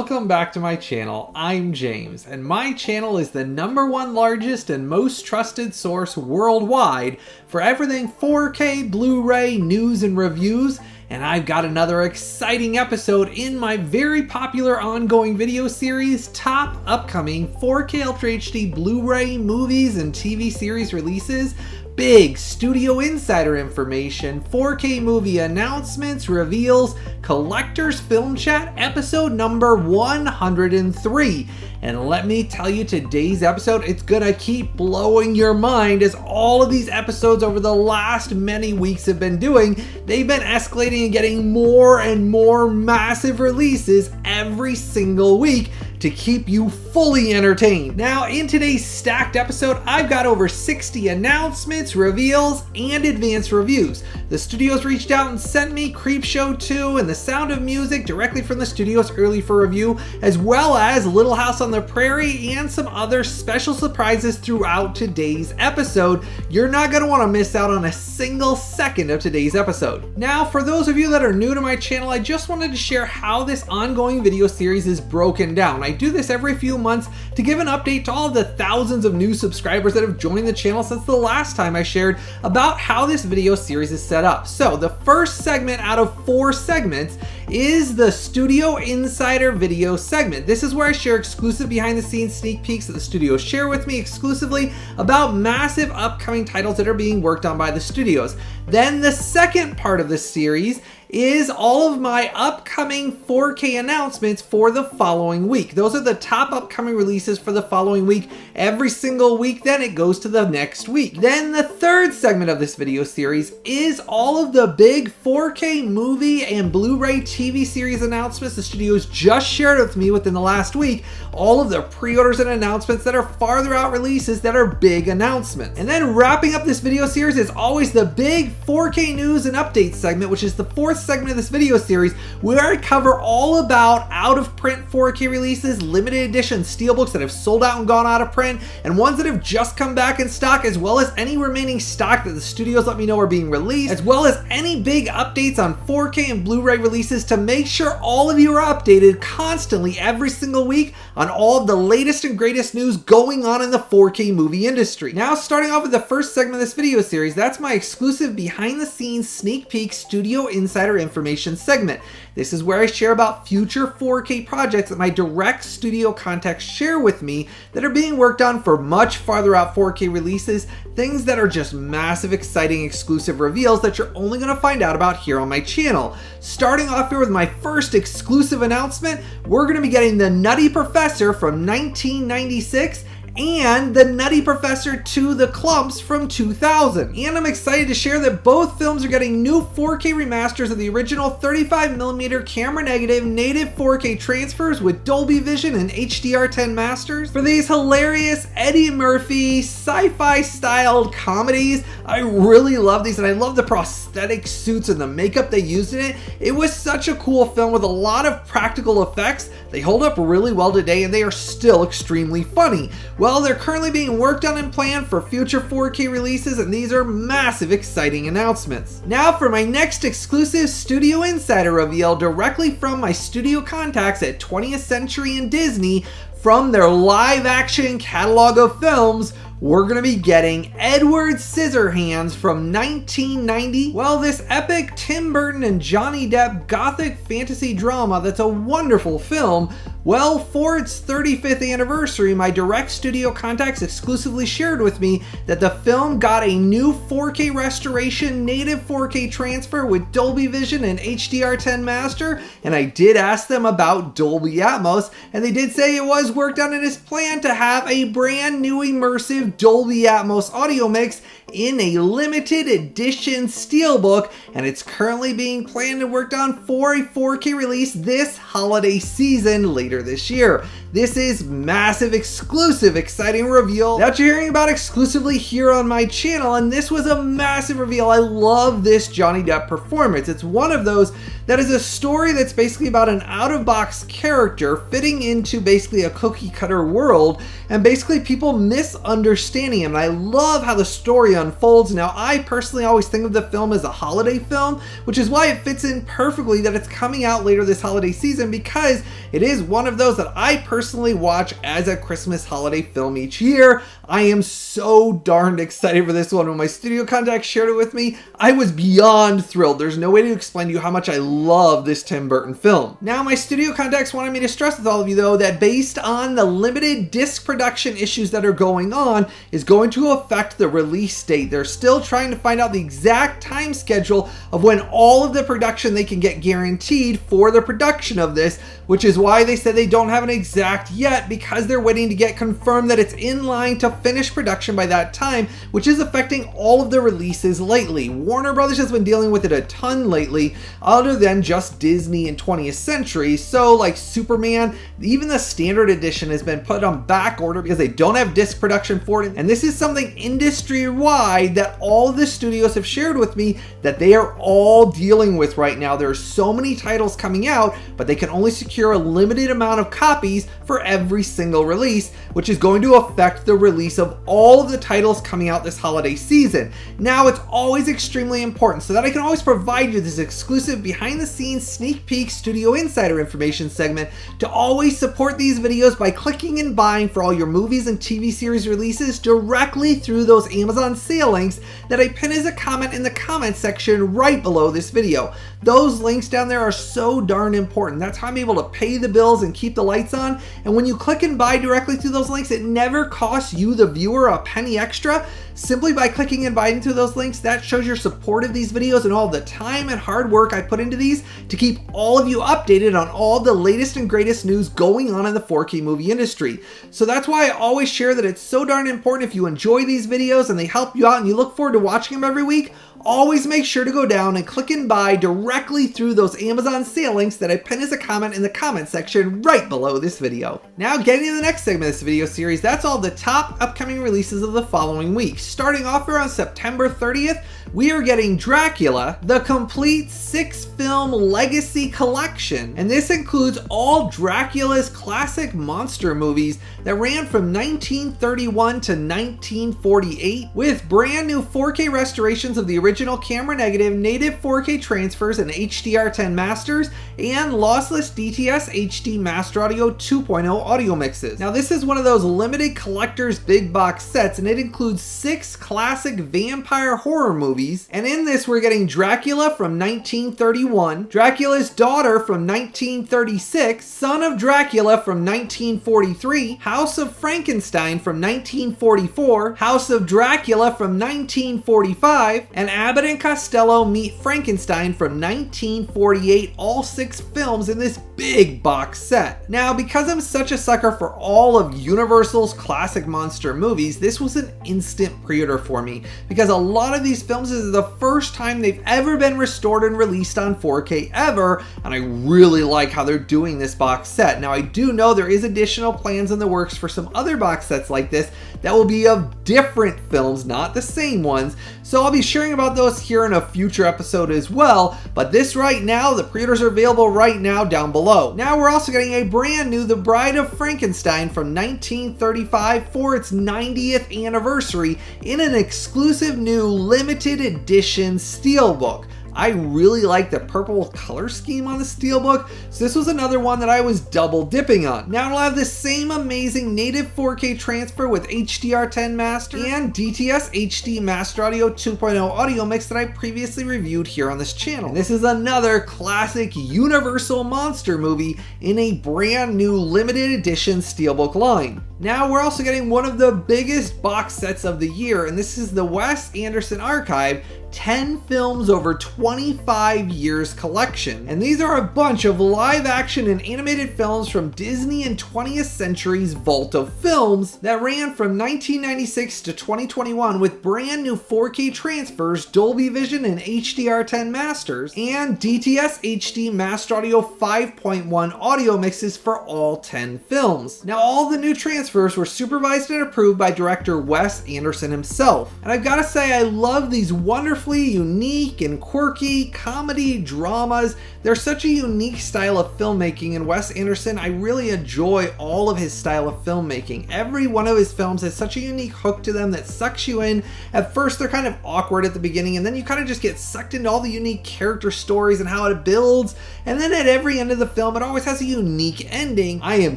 welcome back to my channel. I'm James, and my channel is the #1 largest and most trusted source worldwide for everything 4K, Blu-ray, news, and reviews. And I've got another exciting episode in my very popular ongoing video series, Top Upcoming 4K UltraHD Blu-ray Movies and TV Series Releases. Big studio insider information, 4K movie announcements, reveals, collector's film chat, episode number 103. And let me tell you, today's episode, it's gonna keep blowing your mind, as all of these episodes over the last many weeks have been doing. They've been escalating and getting more and more massive releases every single week to keep you fully entertained. Now, in today's stacked episode, I've got over 60 announcements, reveals, and advanced reviews. The studios reached out and sent me Creepshow 2 and The Sound of Music directly from the studios early for review, as well as Little House on the Prairie and some other special surprises throughout today's episode. You're not going to want to miss out on a single second of today's episode. Now, for those of you that are new to my channel, I just wanted to share how this ongoing video series is broken down. I do this every few months to give an update to all of the thousands of new subscribers that have joined the channel since the last time I shared about how this video series is set up. So the first segment out of 4 segments is the Studio Insider video segment. This is where I share exclusive behind the scenes sneak peeks that the studios share with me exclusively about massive upcoming titles that are being worked on by the studios. Then the second part of this series is all of my upcoming 4K announcements for the following week. Those are the top upcoming releases for the following week. Every single week, then it goes to the next week. Then the third segment of this video series is all of the big 4K movie and Blu-ray TV series announcements the studios just shared with me within the last week. All of the pre-orders and announcements that are farther out releases that are big announcements. And then wrapping up this video series is always the big 4K news and updates segment, which is the fourth segment of this video series, where I cover all about out of print 4K releases, limited edition steelbooks that have sold out and gone out of print, and ones that have just come back in stock, as well as any remaining stock that the studios let me know are being released, as well as any big updates on 4K and Blu-ray releases, to make sure all of you are updated constantly every single week on all of the latest and greatest news going on in the 4K movie industry. Now, starting off with the first segment of this video series, that's my exclusive behind the scenes sneak peek studio insider information segment. This is where I share about future 4K projects that my direct studio contacts share with me that are being worked on for much farther out 4K releases, things that are just massive, exciting, exclusive reveals that you're only going to find out about here on my channel. Starting off here with my first exclusive announcement, we're going to be getting The Nutty Professor from 1996 and The Nutty Professor 2 The Clumps from 2000. And I'm excited to share that both films are getting new 4K remasters of the original 35mm camera negative native 4K transfers with Dolby Vision and HDR10 masters. For these hilarious Eddie Murphy sci-fi styled comedies, I really love these, and I love the prosthetic suits and the makeup they used in it. It was such a cool film with a lot of practical effects. They hold up really well today, and they are still extremely funny. Well, they're currently being worked on and planned for future 4K releases, and these are massive, exciting announcements. Now for my next exclusive Studio Insider reveal directly from my studio contacts at 20th Century and Disney from their live action catalog of films. We're going to be getting Edward Scissorhands from 1990. Well, this epic Tim Burton and Johnny Depp gothic fantasy drama that's a wonderful film. Well, for its 35th anniversary, my direct studio contacts exclusively shared with me that the film got a new 4K restoration, native 4K transfer with Dolby Vision and HDR10 master, and I did ask them about Dolby Atmos, and they did say it was worked on and is planned to have a brand new immersive Dolby Atmos audio mix in a limited edition steelbook, and it's currently being planned and worked on for a 4K release this holiday season later this year. This is massive, exclusive, exciting reveal that you're hearing about exclusively here on my channel, and this was a massive reveal. I love this Johnny Depp performance. It's one of those that is a story that's basically about an out-of-box character fitting into basically a cookie-cutter world, and basically people misunderstanding him. And I love how the story unfolds. Now, I personally always think of the film as a holiday film, which is why it fits in perfectly that it's coming out later this holiday season, because it is one of those that I personally watch as a Christmas holiday film each year. I am so darned excited for this one. When my studio contacts shared it with me, I was beyond thrilled. There's no way to explain to you how much I love this Tim Burton film. Now, my studio contacts wanted me to stress with all of you, though, that based on the limited disc production issues that are going on, is going to affect the release date. They're still trying to find out the exact time schedule of when all of the production they can get guaranteed for the production of this, which is why they said they don't have an exact yet, because they're waiting to get confirmed that it's in line to finish production by that time, which is affecting all of the releases lately. Warner Brothers has been dealing with it a ton lately, other than just Disney and 20th Century. So like Superman, even the standard edition has been put on back order because they don't have disc production for it. And this is something industry-wide that all of the studios have shared with me that they are all dealing with right now. There are so many titles coming out, but they can only secure a limited amount of copies for every single release, which is going to affect the release of all of the titles coming out this holiday season. Now, it's always extremely important, so that I can always provide you this exclusive behind-the-scenes sneak peek studio insider information segment, to always support these videos by clicking and buying for all your movies and TV series releases directly through those Amazon sale links that I pin as a comment in the comment section right below this video. Those links down there are so darn important. That's how I'm able to pay the bills and keep the lights on. And when you click and buy directly through those links, it never costs you, the viewer, a penny extra. Simply by clicking and buying through those links, that shows your support of these videos and all the time and hard work I put into these to keep all of you updated on all the latest and greatest news going on in the 4K movie industry. So that's why I always share that it's so darn important. If you enjoy these videos and they help you out and you look forward to watching them every week, always make sure to go down and click and buy directly through those Amazon sale links that I pin as a comment in the comment section right below this video. Now, getting to the next segment of this video series, that's all the top upcoming releases of the following week. Starting off here on September 30th, we are getting Dracula, the complete 6-film legacy collection. And this includes all Dracula's classic monster movies that ran from 1931 to 1948, with brand new 4K restorations of the original camera negative, native 4K transfers and HDR10 masters, and lossless DTS HD Master Audio 2.0 audio mixes. Now, this is one of those limited collector's big box sets, and it includes 6 classic vampire horror movies. And in this, we're getting Dracula from 1931, Dracula's Daughter from 1936, Son of Dracula from 1943, House of Frankenstein from 1944, House of Dracula from 1945, and Abbott and Costello Meet Frankenstein from 1948, all 6 films in this big box set. Now, because I'm such a sucker for all of Universal's classic monster movies, this was an instant pre-order for me, because a lot of these films is the first time they've ever been restored and released on 4K ever, and I really like how they're doing this box set. Now, I do know there is additional plans in the works for some other box sets like this that will be of different films, not the same ones, so I'll be sharing about those here in a future episode as well. But this right now, the pre-orders are available right now down below. Now, we're also getting a brand new The Bride of Frankenstein from 1935 for its 90th anniversary in an exclusive new limited edition steelbook. I really like the purple color scheme on the steelbook, so this was another one that I was double dipping on. Now, it'll have the same amazing native 4K transfer with HDR10 master and DTS HD Master Audio 2.0 audio mix that I previously reviewed here on this channel. And this is another classic Universal monster movie in a brand new limited edition steelbook line. Now, we're also getting one of the biggest box sets of the year, and this is the Wes Anderson Archive 10 films over 25 years collection. And these are a bunch of live action and animated films from Disney and 20th Century's vault of films that ran from 1996 to 2021 with brand new 4K transfers, Dolby Vision and HDR10 masters, and DTS HD Master Audio 5.1 audio mixes for all 10 films. Now all the new transfers were supervised and approved by director Wes Anderson himself. And I've got to say, I love these wonderfully unique and quirky comedy dramas. They're such a unique style of filmmaking, and Wes Anderson, I really enjoy all of his style of filmmaking. Every one of his films has such a unique hook to them that sucks you in. At first they're kind of awkward at the beginning, and then you kind of just get sucked into all the unique character stories and how it builds, and then at every end of the film it always has a unique ending. I am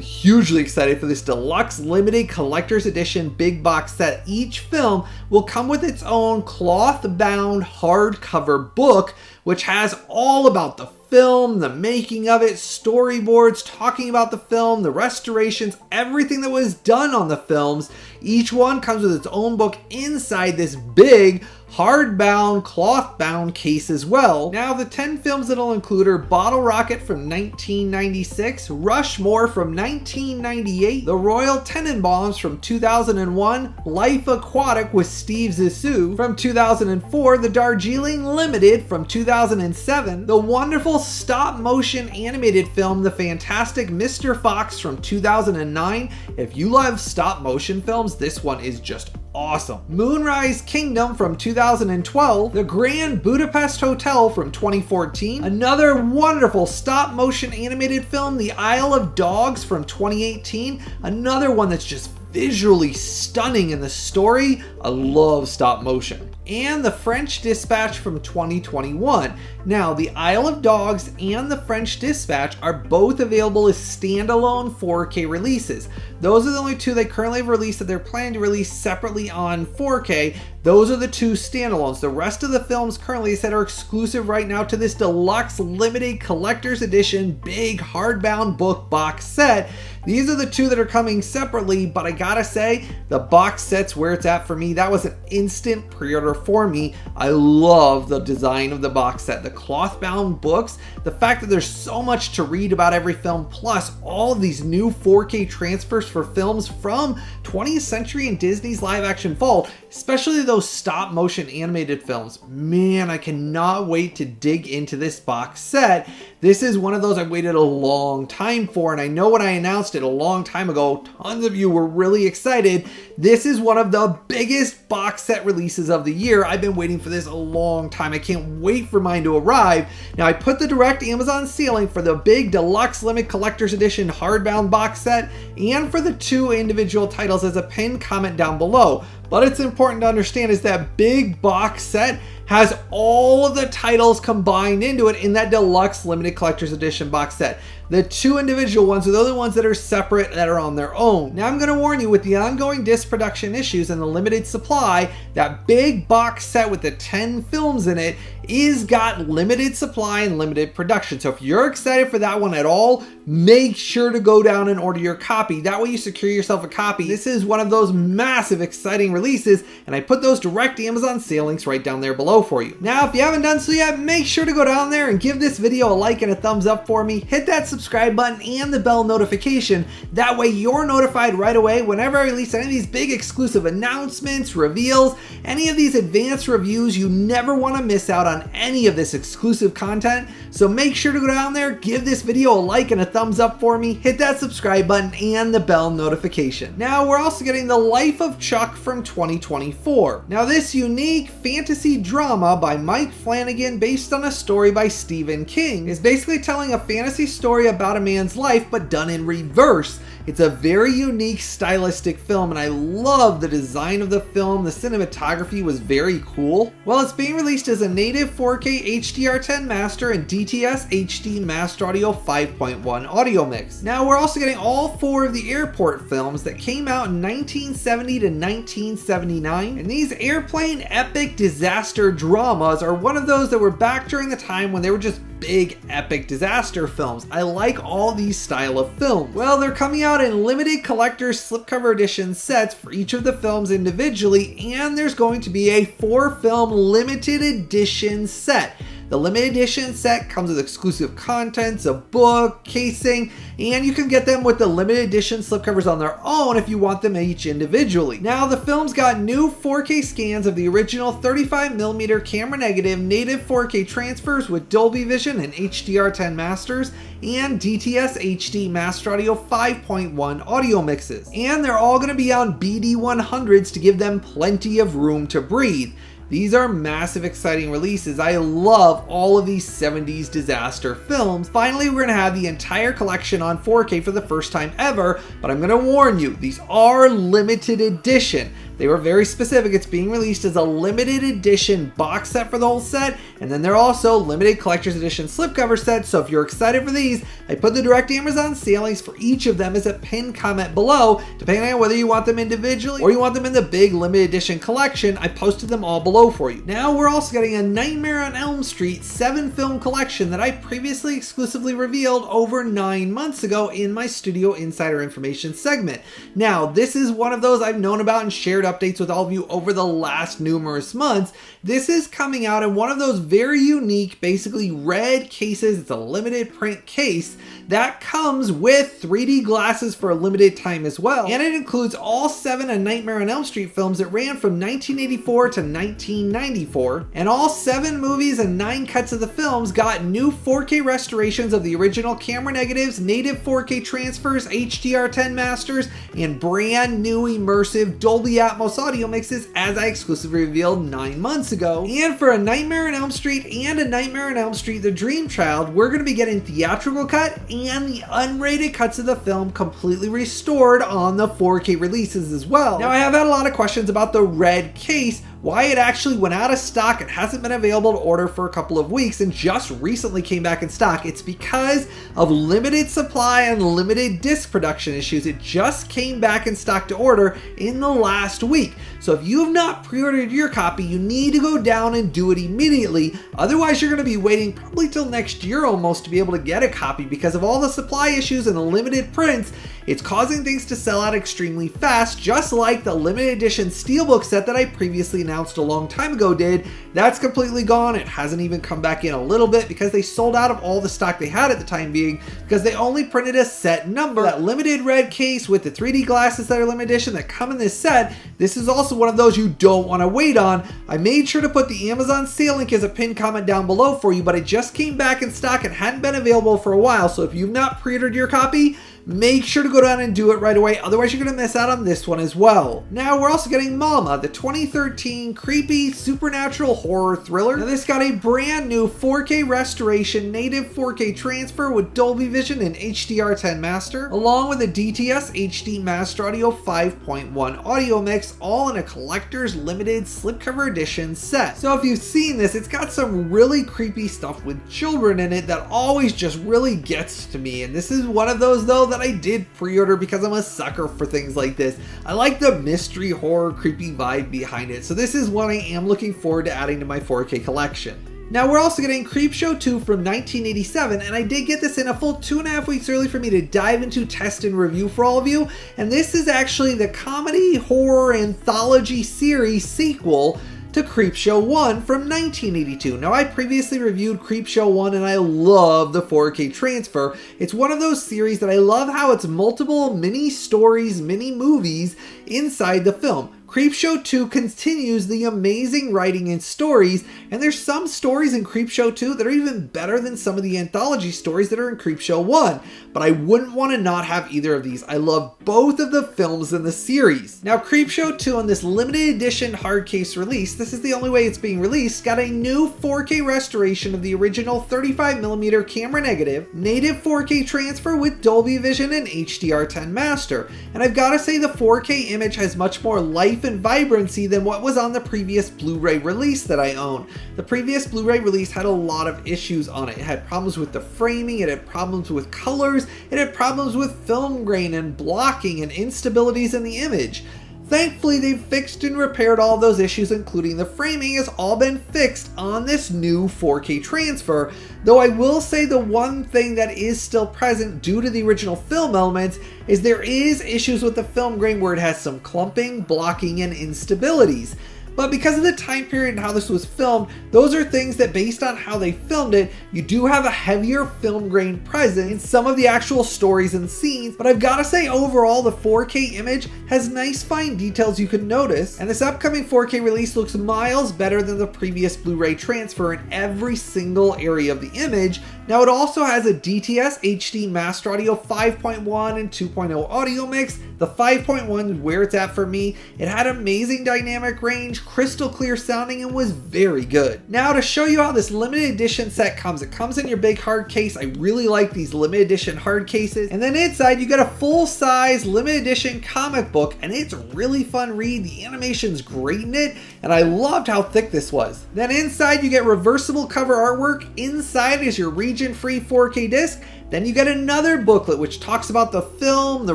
hugely excited for this deluxe limited collector's edition big box set. Each film will come with its own cloth-bound hardcover book, which has all about the film, the making of it, storyboards talking about the film, the restorations, everything that was done on the films. Each one comes with its own book inside this big hardbound, cloth-bound case as well. Now the 10 films that'll include are Bottle Rocket from 1996, Rushmore from 1998, The Royal Tenenbaums from 2001, Life Aquatic with Steve Zissou from 2004, The Darjeeling Limited from 2007, the wonderful stop-motion animated film The Fantastic Mr. Fox from 2009. If you love stop-motion films, this one is just awesome. Moonrise Kingdom from 2012, The Grand Budapest Hotel from 2014, another wonderful stop-motion animated film, The Isle of Dogs from 2018, another one that's just visually stunning in the story. I love stop motion. And The French Dispatch from 2021. Now, The Isle of Dogs and The French Dispatch are both available as standalone 4K releases. Those are the only two they currently have released that they're planning to release separately on 4K. Those are the two standalones. The rest of the films currently said are exclusive right now to this deluxe limited collector's edition big hardbound book box set. These are the two that are coming separately, but I gotta say, the box set's where it's at for me. That was an instant pre-order for me. I love the design of the box set, the cloth-bound books, the fact that there's so much to read about every film, plus all of these new 4K transfers for films from 20th Century and Disney's live-action vault, especially those stop-motion animated films. Man, I cannot wait to dig into this box set. This is one of those I've waited a long time for, and I know when I announced it a long time ago, tons of you were really excited. This is one of the biggest box set releases of the year. I've been waiting for this a long time. I can't wait for mine to arrive. Now, I put the direct Amazon sale link for the big deluxe limited collector's edition hardbound box set and for the two individual titles as a pinned comment down below. But it's important to understand is that big box set has all of the titles combined into it in that deluxe limited collector's edition box set. The two individual ones are the other ones that are separate, that are on their own. Now I'm going to warn you, with the ongoing disc production issues and the limited supply, that big box set with the 10 films in it is got limited supply and limited production. So if you're excited for that one at all, make sure to go down and order your copy. That way you secure yourself a copy. This is one of those massive exciting releases, and I put those direct Amazon sale links right down there below for you. Now if you haven't done so yet, make sure to go down there and give this video a like and a thumbs up for me. Hit that subscribe button and the bell notification. That way you're notified right away whenever I release any of these big exclusive announcements, reveals, any of these advanced reviews. You never want to miss out on any of this exclusive content. So make sure to go down there, give this video a like and a thumbs up for me, hit that subscribe button and the bell notification. Now we're also getting The Life of Chuck from 2024. Now this unique fantasy drama by Mike Flanagan based on a story by Stephen King is basically telling a fantasy story about a man's life but done in reverse. It's a very unique stylistic film and I love the design of the film. The cinematography was very cool. Well, it's being released as a native 4K HDR10 master and DTS HD Master Audio 5.1 audio mix. Now we're also getting all four of the airport films that came out in 1970 to 1979, and these airplane epic disaster dramas are one of those that were back during the time when they were just big epic disaster films. I like all these style of films. Well, they're coming out in limited collector's slipcover edition sets for each of the films individually, and there's going to be a 4-film limited edition set. The limited edition set comes with exclusive contents, a book, casing, and you can get them with the limited edition slipcovers on their own if you want them each individually. Now, the film's got new 4K scans of the original 35mm camera negative native 4K transfers with Dolby Vision and HDR10 masters and DTS HD Master Audio 5.1 audio mixes. And they're all going to be on BD100s to give them plenty of room to breathe. These are massive, exciting releases. I love all of these 70s disaster films. Finally, we're going to have the entire collection on 4K for the first time ever, but I'm going to warn you, these are limited edition. They were very specific. It's being released as a limited edition box set for the whole set, and then they're also limited collector's edition slipcover sets. So if you're excited for these, I put the direct Amazon sale links for each of them as a pinned comment below, depending on whether you want them individually or you want them in the big limited edition collection. I posted them all below for you. Now we're also getting a Nightmare on Elm Street 7-film collection that I previously exclusively revealed over 9 months ago in my Studio Insider Information segment. Now, this is one of those I've known about and shared updates with all of you over the last numerous months. This is coming out in one of those very unique, basically red cases. It's a limited print case that comes with 3D glasses for a limited time as well. And it includes all 7 of Nightmare on Elm Street films that ran from 1984 to 1994. And all 7 movies and 9 cuts of the films got new 4K restorations of the original camera negatives, native 4K transfers, HDR10 masters, and brand new immersive Dolby Atmos audio mixes, as I exclusively revealed 9 months ago. And for A Nightmare on Elm Street and A Nightmare on Elm Street The Dream Child, we're going to be getting theatrical cut and the unrated cuts of the film completely restored on the 4K releases as well. Now, I have had a lot of questions about the red case, why it actually went out of stock. It hasn't been available to order for a couple of weeks and just recently came back in stock. It's because of limited supply and limited disc production issues. It just came back in stock to order in the last week. So if you have not pre-ordered your copy, you need to go down and do it immediately. Otherwise, you're going to be waiting probably till next year almost to be able to get a copy because of all the supply issues and the limited prints. It's causing things to sell out extremely fast, just like the limited edition steelbook set that I previously announced a long time ago did. That's completely gone. It hasn't even come back in a little bit because they sold out of all the stock they had at the time being because they only printed a set number. That limited red case with the 3D glasses that are limited edition that come in this set, this is also one of those you don't want to wait on. I made sure to put the Amazon sale link as a pinned comment down below for you, but it just came back in stock and hadn't been available for a while. So if you've not pre-ordered your copy, make sure to go down and do it right away, otherwise you're going to miss out on this one as well. Now we're also getting Mama, the 2013 creepy supernatural horror thriller. Now this got a brand new 4K restoration, native 4K transfer with Dolby Vision and HDR10 master, along with a DTS HD Master Audio 5.1 audio mix, all in a collector's limited slipcover edition set. So if you've seen this, it's got some really creepy stuff with children in it that always just really gets to me, and this is one of those though that I did pre-order because I'm a sucker for things like this. I like the mystery horror creepy vibe behind it, so this is one I am looking forward to adding to my 4K collection. Now we're also getting Creepshow 2 from 1987, and I did get this in a full 2.5 weeks early for me to dive into, test, and review for all of you, and this is actually the comedy horror anthology series sequel to Creepshow 1 from 1982. Now, I previously reviewed Creepshow 1 and I love the 4K transfer. It's one of those series that I love how it's multiple mini stories, mini movies inside the film. Creepshow 2 continues the amazing writing and stories, and there's some stories in Creepshow 2 that are even better than some of the anthology stories that are in Creepshow 1, but I wouldn't want to not have either of these. I love both of the films in the series. Now, Creepshow 2 on this limited edition hard case release, this is the only way it's being released, got a new 4K restoration of the original 35mm camera negative, native 4K transfer with Dolby Vision and HDR10 master, and I've got to say the 4K image has much more life and vibrancy than what was on the previous Blu-ray release that I own. The previous Blu-ray release had a lot of issues on it. It had problems with the framing, it had problems with colors, it had problems with film grain and blocking and instabilities in the image. Thankfully, they've fixed and repaired all of those issues, including the framing has all been fixed on this new 4K transfer, though I will say the one thing that is still present due to the original film elements is there is issues with the film grain where it has some clumping, blocking, and instabilities. But because of the time period and how this was filmed, those are things that based on how they filmed it, you do have a heavier film grain present in some of the actual stories and scenes. But I've got to say overall, the 4K image has nice fine details you can notice. And this upcoming 4K release looks miles better than the previous Blu-ray transfer in every single area of the image. Now it also has a DTS HD Master Audio 5.1 and 2.0 audio mix. The 5.1 is where it's at for me. It had amazing dynamic range, crystal clear sounding, and was very good. Now to show you how this limited edition set comes, it comes in your big hard case. I really like these limited edition hard cases. And then inside you get a full size limited edition comic book, and it's a really fun read. The animation's great in it, and I loved how thick this was. Then inside you get reversible cover artwork. Inside is your region-free 4K disc. Then you get another booklet which talks about the film, the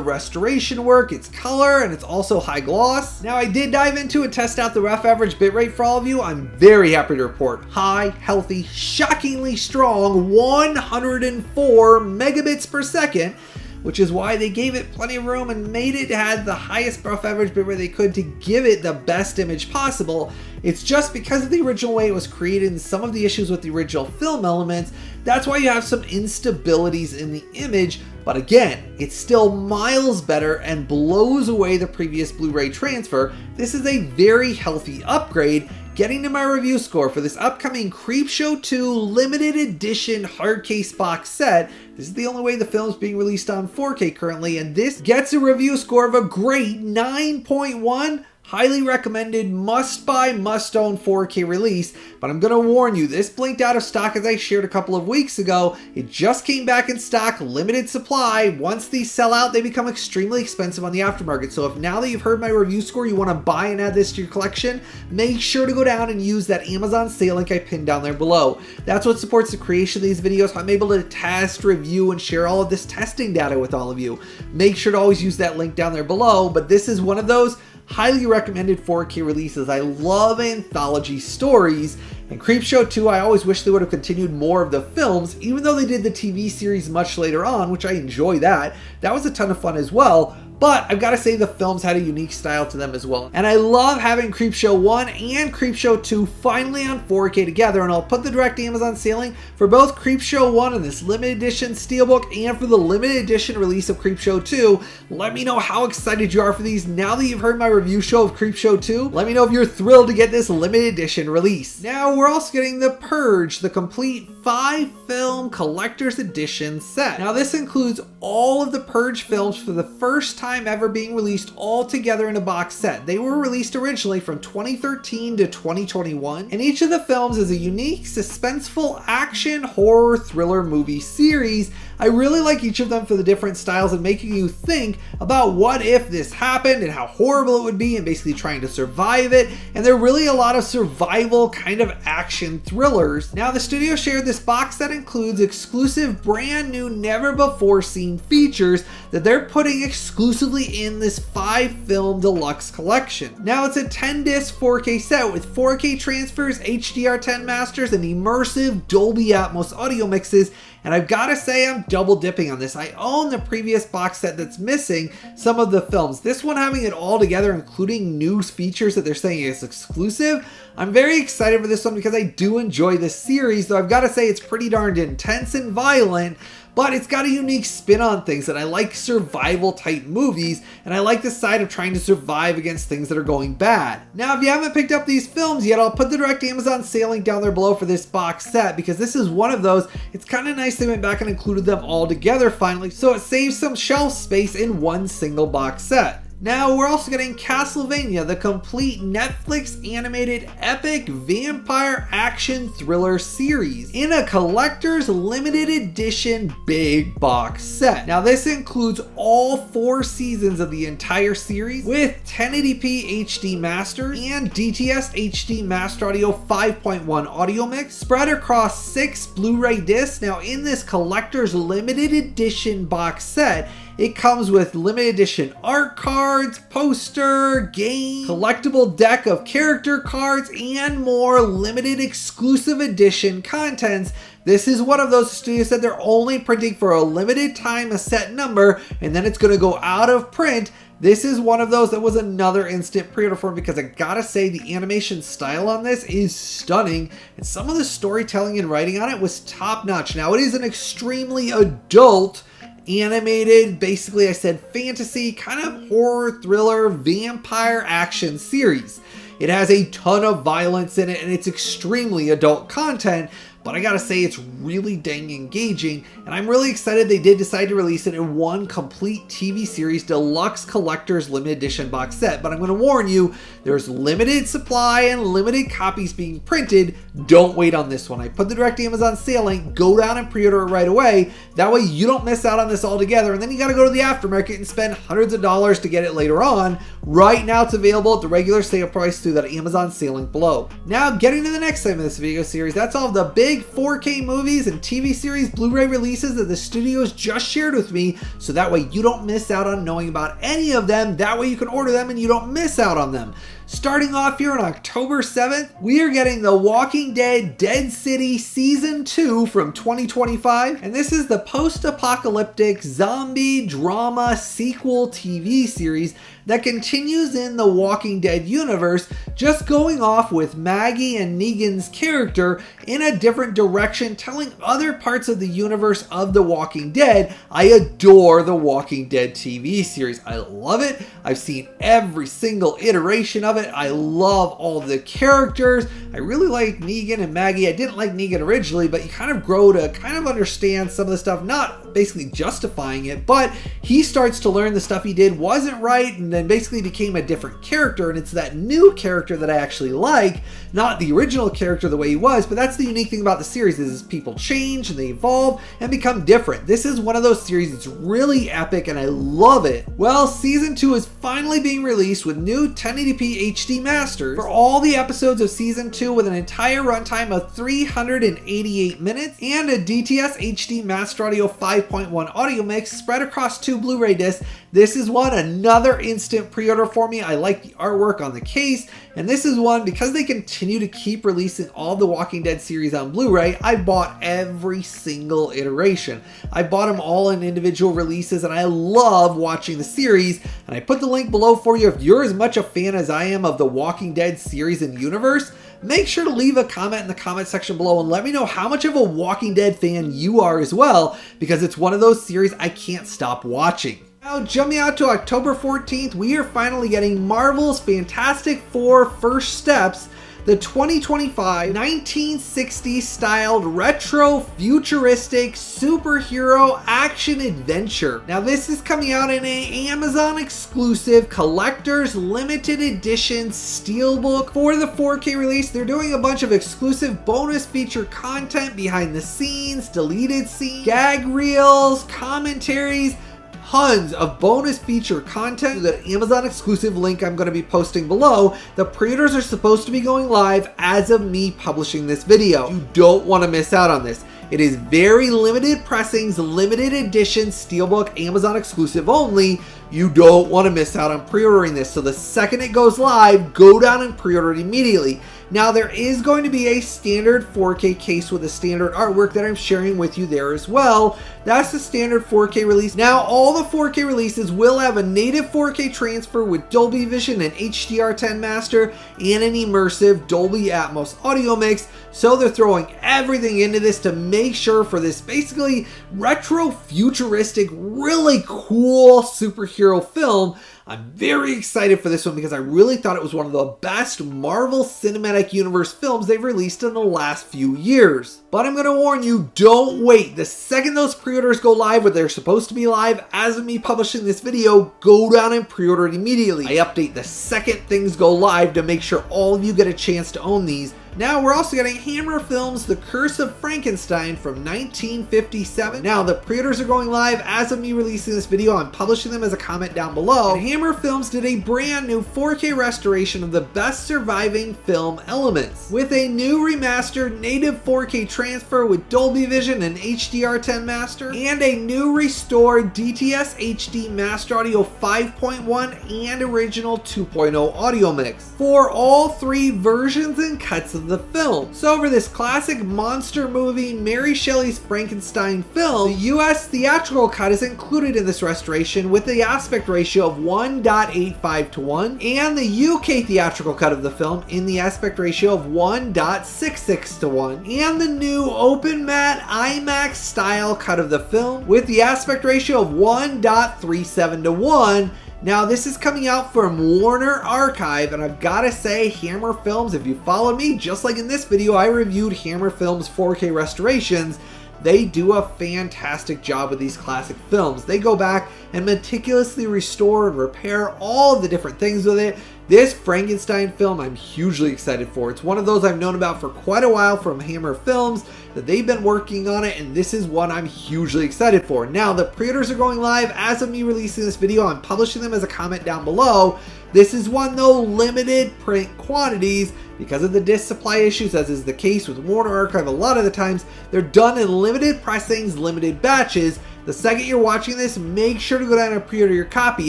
restoration work, its color, and it's also high gloss. Now I did dive into and test out the rough average bitrate for all of you. I'm very happy to report high, healthy, shockingly strong 104 megabits per second, which is why they gave it plenty of room and made it have the highest rough average bitrate they could to give it the best image possible. It's just because of the original way it was created and some of the issues with the original film elements, that's why you have some instabilities in the image, but again, it's still miles better and blows away the previous Blu-ray transfer. This is a very healthy upgrade. Getting to my review score for this upcoming CREEPSHOW 2 limited edition hardcase box set. This is the only way the film is being released on 4K currently, and this gets a review score of a great 9.1. Highly recommended, must buy, must own 4K release, but I'm going to warn you, this blinked out of stock as I shared a couple of weeks ago. It just came back in stock, limited supply. Once these sell out, they become extremely expensive on the aftermarket. So if now that you've heard my review score, you want to buy and add this to your collection, make sure to go down and use that Amazon sale link I pinned down there below. That's what supports the creation of these videos. I'm able to test, review, and share all of this testing data with all of you. Make sure to always use that link down there below, but this is one of those highly recommended 4K releases. I love anthology stories, and CREEPSHOW 2, I always wish they would have continued more of the films, even though they did the TV series much later on, which I enjoy that. That was a ton of fun as well. But I've got to say the films had a unique style to them as well. And I love having CREEPSHOW 1 and CREEPSHOW 2 finally on 4K together. And I'll put the direct Amazon sale link for both CREEPSHOW 1 and this limited edition steelbook and for the limited edition release of CREEPSHOW 2. Let me know how excited you are for these now that you've heard my review show of CREEPSHOW 2. Let me know if you're thrilled to get this limited edition release. Now we're also getting the PURGE, the complete 5-film collector's edition set. Now this includes all of the PURGE films for the first time ever being released all together in a box set. They were released originally from 2013 to 2021, and each of the films is a unique, suspenseful action, horror, thriller movie series. I really like each of them for the different styles and making you think about what if this happened and how horrible it would be and basically trying to survive it. And there are really a lot of survival kind of action thrillers. Now the studio shared this box set includes exclusive brand new never before seen features that they're putting exclusively in this 5-film deluxe collection. Now it's a 10-disc 4K set with 4K transfers, HDR10 masters, and immersive Dolby Atmos audio mixes. And I've got to say I'm double dipping on this. I own the previous box set that's missing some of the films. This one having it all together, including new features that they're saying is exclusive. I'm very excited for this one because I do enjoy this series, though I've got to say it's pretty darned intense and violent. But it's got a unique spin on things, and I like survival type movies, and I like the side of trying to survive against things that are going bad. Now, if you haven't picked up these films yet, I'll put the direct Amazon sale link down there below for this box set, because this is one of those. It's kind of nice they went back and included them all together finally, so it saves some shelf space in one single box set. Now we're also getting Castlevania, the complete Netflix animated epic vampire action thriller series in a collector's limited edition big box set. Now this includes all 4 seasons of the entire series with 1080p HD master and DTS HD Master Audio 5.1 audio mix spread across 6 Blu-ray discs. Now in this collector's limited edition box set, It comes with limited edition art cards, poster, game, collectible deck of character cards, and more limited exclusive edition contents. This is one of those studios that they're only printing for a limited time, a set number, and then it's going to go out of print. This is one of those that was another instant pre-order for me because I gotta say the animation style on this is stunning, and some of the storytelling and writing on it was top notch. Now it is an extremely adult animated, basically I said fantasy, kind of horror, thriller, vampire action series. It has a ton of violence in it and it's extremely adult content, but I gotta say it's really dang engaging, and I'm really excited they did decide to release it in one complete TV series deluxe collector's limited edition box set. But I'm gonna warn you, there's limited supply and limited copies being printed. Don't wait on this one. I put the direct Amazon sale link, go down and pre-order it right away. That way you don't miss out on this altogether, and then you gotta go to the aftermarket and spend hundreds of dollars to get it later on. Right now it's available at the regular sale price through that Amazon sale link below. Now getting to the next segment of this video series, that's all of the big 4K movies and TV series Blu-ray releases that the studios just shared with me, so that way you don't miss out on knowing about any of them. That way you can order them and you don't miss out on them. Starting off here on October 7th, we are getting The Walking Dead Dead City Season 2 from 2025, and this is the post-apocalyptic zombie drama sequel TV series that continues in the Walking Dead universe, just going off with Maggie and Negan's character in a different direction, telling other parts of the universe of The Walking Dead. I adore The Walking Dead TV series. I love it. I've seen every single iteration of it. I love all the characters. I really like Negan and Maggie. I didn't like Negan originally, but you kind of grow to kind of understand some of the stuff, not basically justifying it, but he starts to learn the stuff he did wasn't right, and then basically became a different character, and it's that new character that I actually like, not the original character the way he was. But that's the unique thing about the series is people change and they evolve and become different. This is one of those series that's really epic and I love it. Well, season 2 is finally being released with new 1080p HD masters for all the episodes of season 2 with an entire runtime of 388 minutes and a DTS HD Master Audio 5.1 audio mix spread across 2 Blu-ray discs. This is another instant pre-order for me. I like the artwork on the case, and this is one because they continue to keep releasing all the Walking Dead series on Blu-ray. I bought every single iteration. I bought them all in individual releases, and I love watching the series, and I put the link below for you. If you're as much a fan as I am of the Walking Dead series and universe, make sure to leave a comment in the comment section below and let me know how much of a Walking Dead fan you are as well, because it's one of those series I can't stop watching. Now jumping out to October 14th, we are finally getting Marvel's Fantastic Four First Steps, the 2025 1960s styled retro futuristic superhero action adventure. Now this is coming out in an Amazon exclusive collector's limited edition steelbook for the 4K release. They're doing a bunch of exclusive bonus feature content, behind the scenes, deleted scenes, gag reels, commentaries, tons of bonus feature content. That Amazon exclusive link I'm going to be posting below. The pre-orders are supposed to be going live as of me publishing this video. You don't want to miss out on this. It is very limited pressings, limited edition steelbook, Amazon exclusive only. You don't want to miss out on pre-ordering this. So the second it goes live, go down and pre-order it immediately. Now there is going to be a standard 4K case with a standard artwork that I'm sharing with you there as well. That's the standard 4K release. Now all the 4K releases will have a native 4K transfer with Dolby Vision and HDR10 master and an immersive Dolby Atmos audio mix. So they're throwing everything into this to make sure for this basically retro futuristic, really cool superhero film. I'm very excited for this one because I really thought it was one of the best Marvel Cinematic Universe films they've released in the last few years. But I'm going to warn you, don't wait. The second those pre-orders go live, where they're supposed to be live as of me publishing this video, go down and pre-order it immediately. I update the second things go live to make sure all of you get a chance to own these. Now we're also getting Hammer Films' The Curse of Frankenstein from 1957. Now the pre-orders are going live as of me releasing this video. I'm publishing them as a comment down below. And Hammer Films did a brand new 4K restoration of the best surviving film Elements with a new remastered native 4K transfer with Dolby Vision and HDR10 master, and a new restored DTS HD Master Audio 5.1 and original 2.0 audio mix for all three versions and cuts of the film. So for this classic monster movie, Mary Shelley's Frankenstein film, the US theatrical cut is included in this restoration with the aspect ratio of 1.85 to 1, and the UK theatrical cut of the film in the aspect ratio of 1.66 to 1, and the new open matte IMAX style cut of the film with the aspect ratio of 1.37 to 1. Now this is coming out from Warner Archive, and I've got to say, Hammer Films, if you followed me, just like in this video, I reviewed Hammer Films 4K restorations. They do a fantastic job with these classic films. They go back and meticulously restore and repair all of the different things with it. This Frankenstein film I'm hugely excited for. It's one of those I've known about for quite a while from Hammer Films, that they've been working on it, and this is one I'm hugely excited for. Now the pre-orders are going live as of me releasing this video. I'm publishing them as a comment down below. This is one though limited print quantities because of the disc supply issues, as is the case with Warner Archive. A lot of the times they're done in limited pressings, limited batches. The second you're watching this, make sure to go down and pre-order your copy.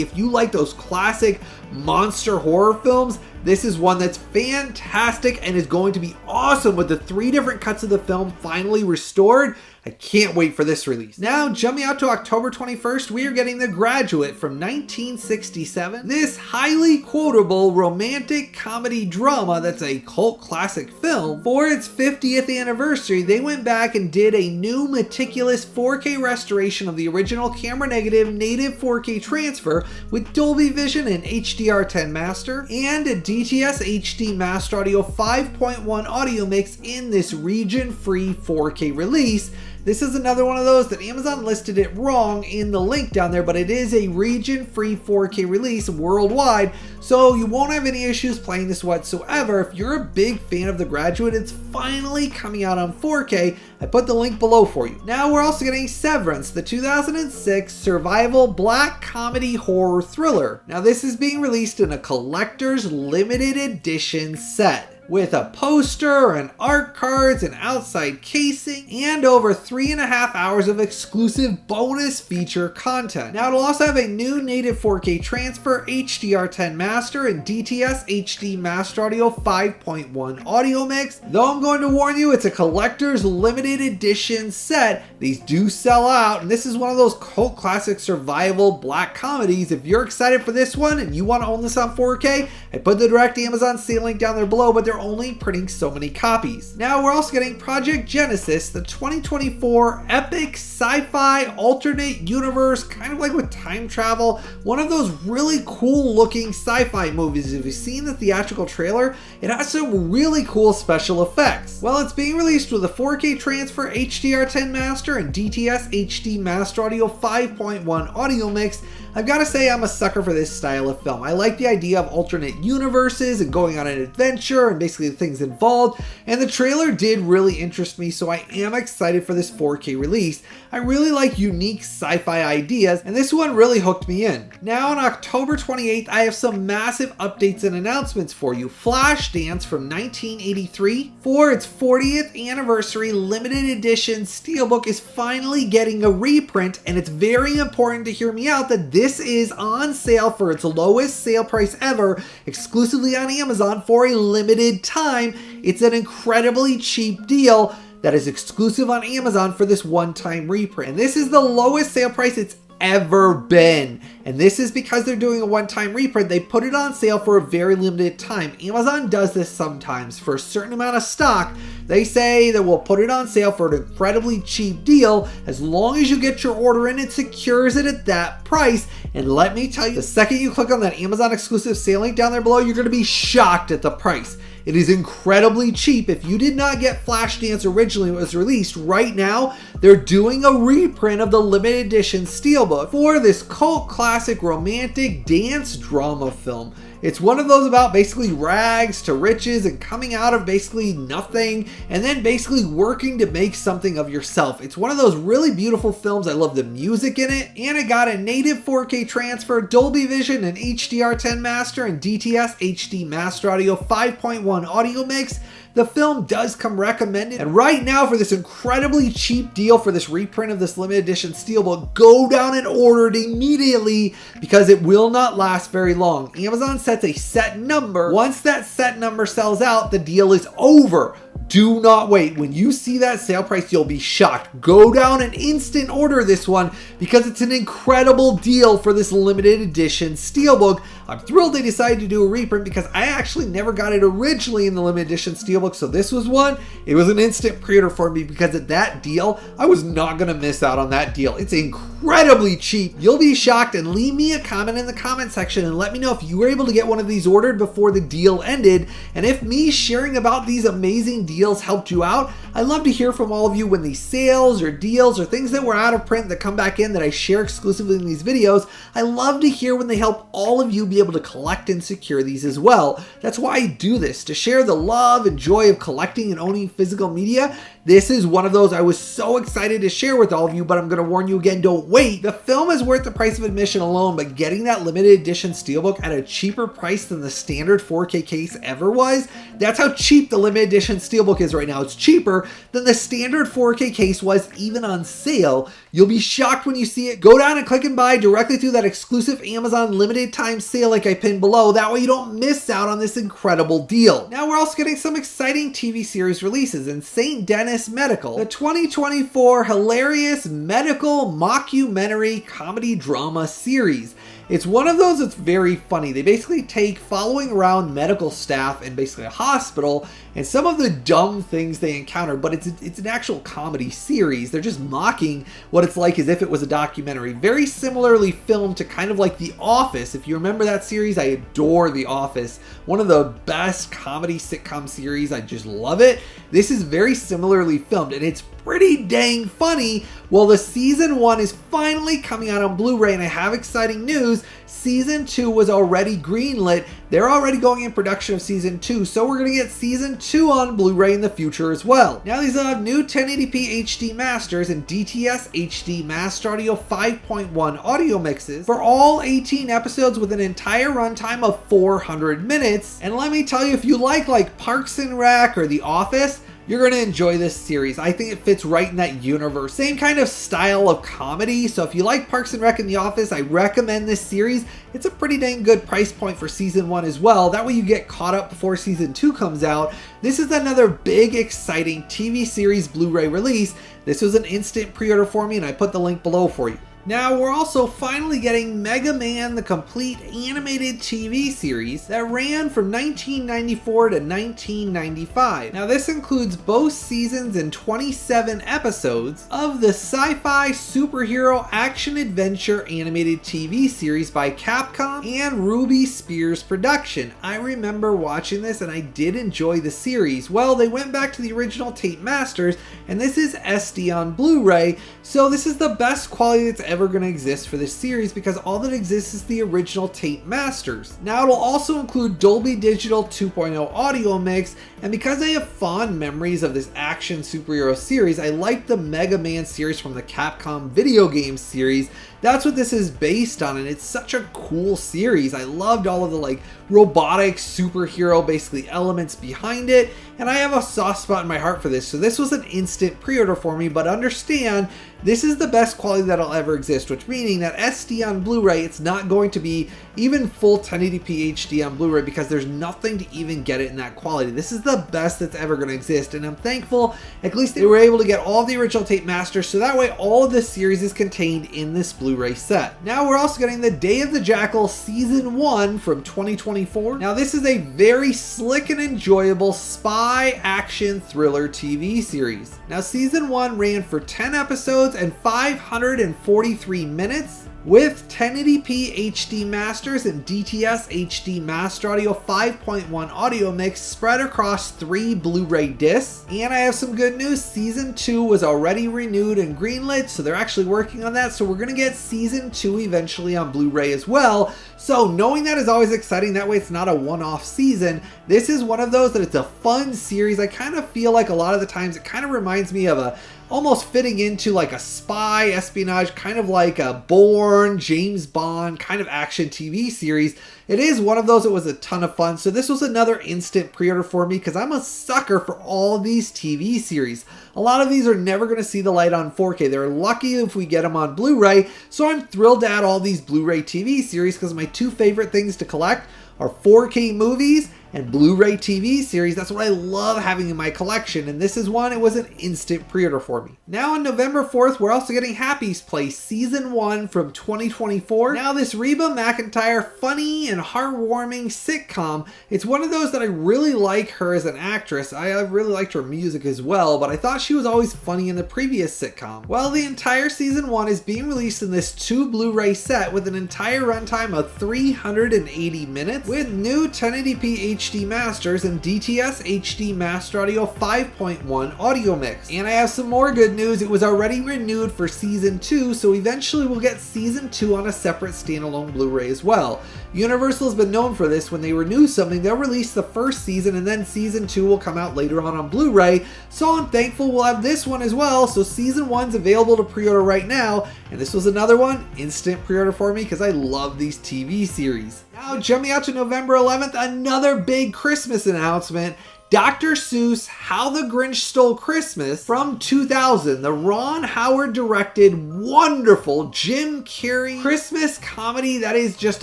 If you like those classic monster horror films, this is one that's fantastic and is going to be awesome with the 3 different cuts of the film finally restored. I can't wait for this release. Now, jumping out to October 21st, we are getting The Graduate from 1967. This highly quotable romantic comedy drama that's a cult classic film. For its 50th anniversary, they went back and did a new meticulous 4K restoration of the original camera negative native 4K transfer with Dolby Vision and HDR10 master, and a DTS HD Master Audio 5.1 audio mix in this region-free 4K release. This is another one of those that Amazon listed it wrong in the link down there, but it is a region-free 4K release worldwide, so you won't have any issues playing this whatsoever. If you're a big fan of The Graduate, it's finally coming out on 4K. I put the link below for you. Now we're also getting Severance, the 2006 survival black comedy horror thriller. Now this is being released in a collector's limited edition set with a poster and art cards and outside casing and over 3.5 hours of exclusive bonus feature content. Now it'll also have a new native 4K transfer, HDR10 master, and DTS HD Master Audio 5.1 audio mix. Though I'm going to warn you, it's a collector's limited edition set. These do sell out, and this is one of those cult classic survival black comedies. If you're excited for this one and you want to own this on 4K, I put the direct Amazon sale link down there below, but they're only printing so many copies. Now we're also getting Project Genesis, the 2024 epic sci-fi alternate universe, kind of like with time travel, one of those really cool looking sci-fi movies. If you've seen the theatrical trailer, it has some really cool special effects. Well, it's being released with a 4K transfer, HDR10 master, and DTS HD Master Audio 5.1 audio mix. I've got to say, I'm a sucker for this style of film. I like the idea of alternate universes and going on an adventure and basically the things involved, and the trailer did really interest me, so I am excited for this 4K release. I really like unique sci-fi ideas, and this one really hooked me in. Now on October 28th, I have some massive updates and announcements for you. Flashdance from 1983, for its 40th anniversary limited edition steelbook, is finally getting a reprint, and it's very important to hear me out that this is on sale for its lowest sale price ever, exclusively on Amazon for a limited time. It's an incredibly cheap deal that is exclusive on Amazon for this one-time reprint. And this is the lowest sale price it's ever been. And this is because they're doing a one-time reprint. They put it on sale for a very limited time. Amazon does this sometimes. For a certain amount of stock, they say that we'll put it on sale for an incredibly cheap deal. As long as you get your order in, it secures it at that price. And let me tell you, the second you click on that Amazon exclusive sale link down there below, you're going to be shocked at the price. It is incredibly cheap. If you did not get Flashdance originally when it was released, right now they're doing a reprint of the limited edition steelbook for this cult classic romantic dance drama film. It's one of those about basically rags to riches and coming out of basically nothing and then basically working to make something of yourself. It's one of those really beautiful films. I love the music in it, and it got a native 4K transfer, Dolby Vision, and HDR10 master, and DTS HD Master Audio 5.1 audio mix. The film does come recommended, and right now for this incredibly cheap deal for this reprint of this limited edition steelbook, go down and order it immediately because it will not last very long. Amazon sets a set number. Once that set number sells out, the deal is over. Do not wait. When you see that sale price, you'll be shocked. Go down and instant order this one because it's an incredible deal for this limited edition steelbook. I'm thrilled they decided to do a reprint because I actually never got it originally in the limited edition steelbook, so this was one. It was an instant pre-order for me because at that deal, I was not going to miss out on that deal. It's incredibly cheap. You'll be shocked, and leave me a comment in the comment section and let me know if you were able to get one of these ordered before the deal ended, and if me sharing about these amazing deals helped you out. I love to hear from all of you when these sales or deals or things that were out of print that come back in that I share exclusively in these videos. I love to hear when they help all of you be able to collect and secure these as well. That's why I do this, to share the love and joy of collecting and owning physical media. This is one of those I was so excited to share with all of you, but I'm going to warn you again, don't wait. The film is worth the price of admission alone, but getting that limited edition steelbook at a cheaper price than the standard 4K case ever was, that's how cheap the limited edition steelbook is right now. It's cheaper than the standard 4K case was even on sale. You'll be shocked when you see it. Go down and click and buy directly through that exclusive Amazon limited time sale like I pinned below. That way you don't miss out on this incredible deal. Now we're also getting some exciting TV series releases. In St. Denis Medical, the 2024 hilarious medical mockumentary comedy drama series. It's one of those that's very funny. They basically take following around medical staff in basically a hospital and some of the dumb things they encounter, but it's an actual comedy series. They're just mocking what it's like as if it was a documentary. Very similarly filmed to kind of like The Office. If you remember that series, I adore The Office. One of the best comedy sitcom series. I just love it. This is very similarly filmed, and it's pretty dang funny. Well, the season 1 is finally coming out on Blu-ray, and I have exciting news. Season 2 was already greenlit. They're already going in production of season 2, so we're going to get season 2 on Blu-ray in the future as well. Now these will have new 1080p HD masters and DTS HD Master Audio 5.1 audio mixes for all 18 episodes with an entire runtime of 400 minutes. And let me tell you, if you like Parks and Rec or The Office, you're going to enjoy this series. I think it fits right in that universe. Same kind of style of comedy. So if you like Parks and Rec and The Office, I recommend this series. It's a pretty dang good price point for season 1 as well. That way you get caught up before season 2 comes out. This is another big, exciting TV series Blu-ray release. This was an instant pre-order for me, and I put the link below for you. Now we're also finally getting Mega Man, the complete animated TV series that ran from 1994 to 1995. Now this includes both seasons and 27 episodes of the sci-fi superhero action-adventure animated TV series by Capcom and Ruby Spears production. I remember watching this and I did enjoy the series. Well, they went back to the original tape masters, and this is SD on Blu-ray, so this is the best quality that's ever going to exist for this series because all that exists is the original tape masters. Now it'll also include Dolby Digital 2.0 audio mix, and because I have fond memories of this action superhero series, I like the Mega Man series from the Capcom video game series. That's what this is based on, and it's such a cool series. I loved all of the robotic superhero basically elements behind it, and I have a soft spot in my heart for this. So this was an instant pre-order for me, but understand this is the best quality that'll ever exist, which meaning that SD on Blu-ray, it's not going to be even full 1080p HD on Blu-ray because there's nothing to even get it in that quality. This is the best that's ever going to exist, and I'm thankful at least they were able to get all the original tape masters, so that way all of this series is contained in this Blu-ray set. Now we're also getting the Day of the Jackal Season 1 from 2024. Now this is a very slick and enjoyable spy action thriller TV series. Now Season 1 ran for 10 episodes and 543 minutes. with 1080p HD masters and DTS HD Master Audio 5.1 audio mix spread across 3 Blu-ray discs. And I have some good news, Season 2 was already renewed and greenlit, so they're actually working on that, so we're going to get Season 2 eventually on Blu-ray as well. So knowing that is always exciting, that way it's not a one-off season. This is one of those that it's a fun series. I kind of feel like a lot of the times it kind of reminds me of a almost fitting into like a spy espionage, kind of like a Bourne, James Bond kind of action TV series. It is one of those that was a ton of fun. So this was another instant pre-order for me because I'm a sucker for all these TV series. A lot of these are never going to see the light on 4K. They're lucky if we get them on Blu-ray. So I'm thrilled to add all these Blu-ray TV series because my two favorite things to collect are 4K movies and Blu-ray TV series. That's what I love having in my collection, and this is one, it was an instant pre-order for me. Now on November 4th, we're also getting Happy's Place Season 1 from 2024. Now this Reba McEntire funny and heartwarming sitcom, it's one of those that I really like her as an actress. I really liked her music as well, but I thought she was always funny in the previous sitcom. Well, the entire Season 1 is being released in this 2 Blu-ray set with an entire runtime of 380 minutes with new 1080p HD masters and DTS HD Master Audio 5.1 audio mix. And I have some more good news. It was already renewed for Season 2, so eventually we'll get Season 2 on a separate standalone Blu-ray as well. Universal has been known for this. When they renew something, they'll release the first season and then Season 2 will come out later on Blu-ray. So I'm thankful we'll have this one as well. So Season 1's available to pre-order right now. And this was another one, instant pre-order for me because I love these TV series. Now jumping out to November 11th, another big Christmas announcement. Dr. Seuss' How the Grinch Stole Christmas from 2000, the Ron Howard directed wonderful Jim Carrey Christmas comedy that is just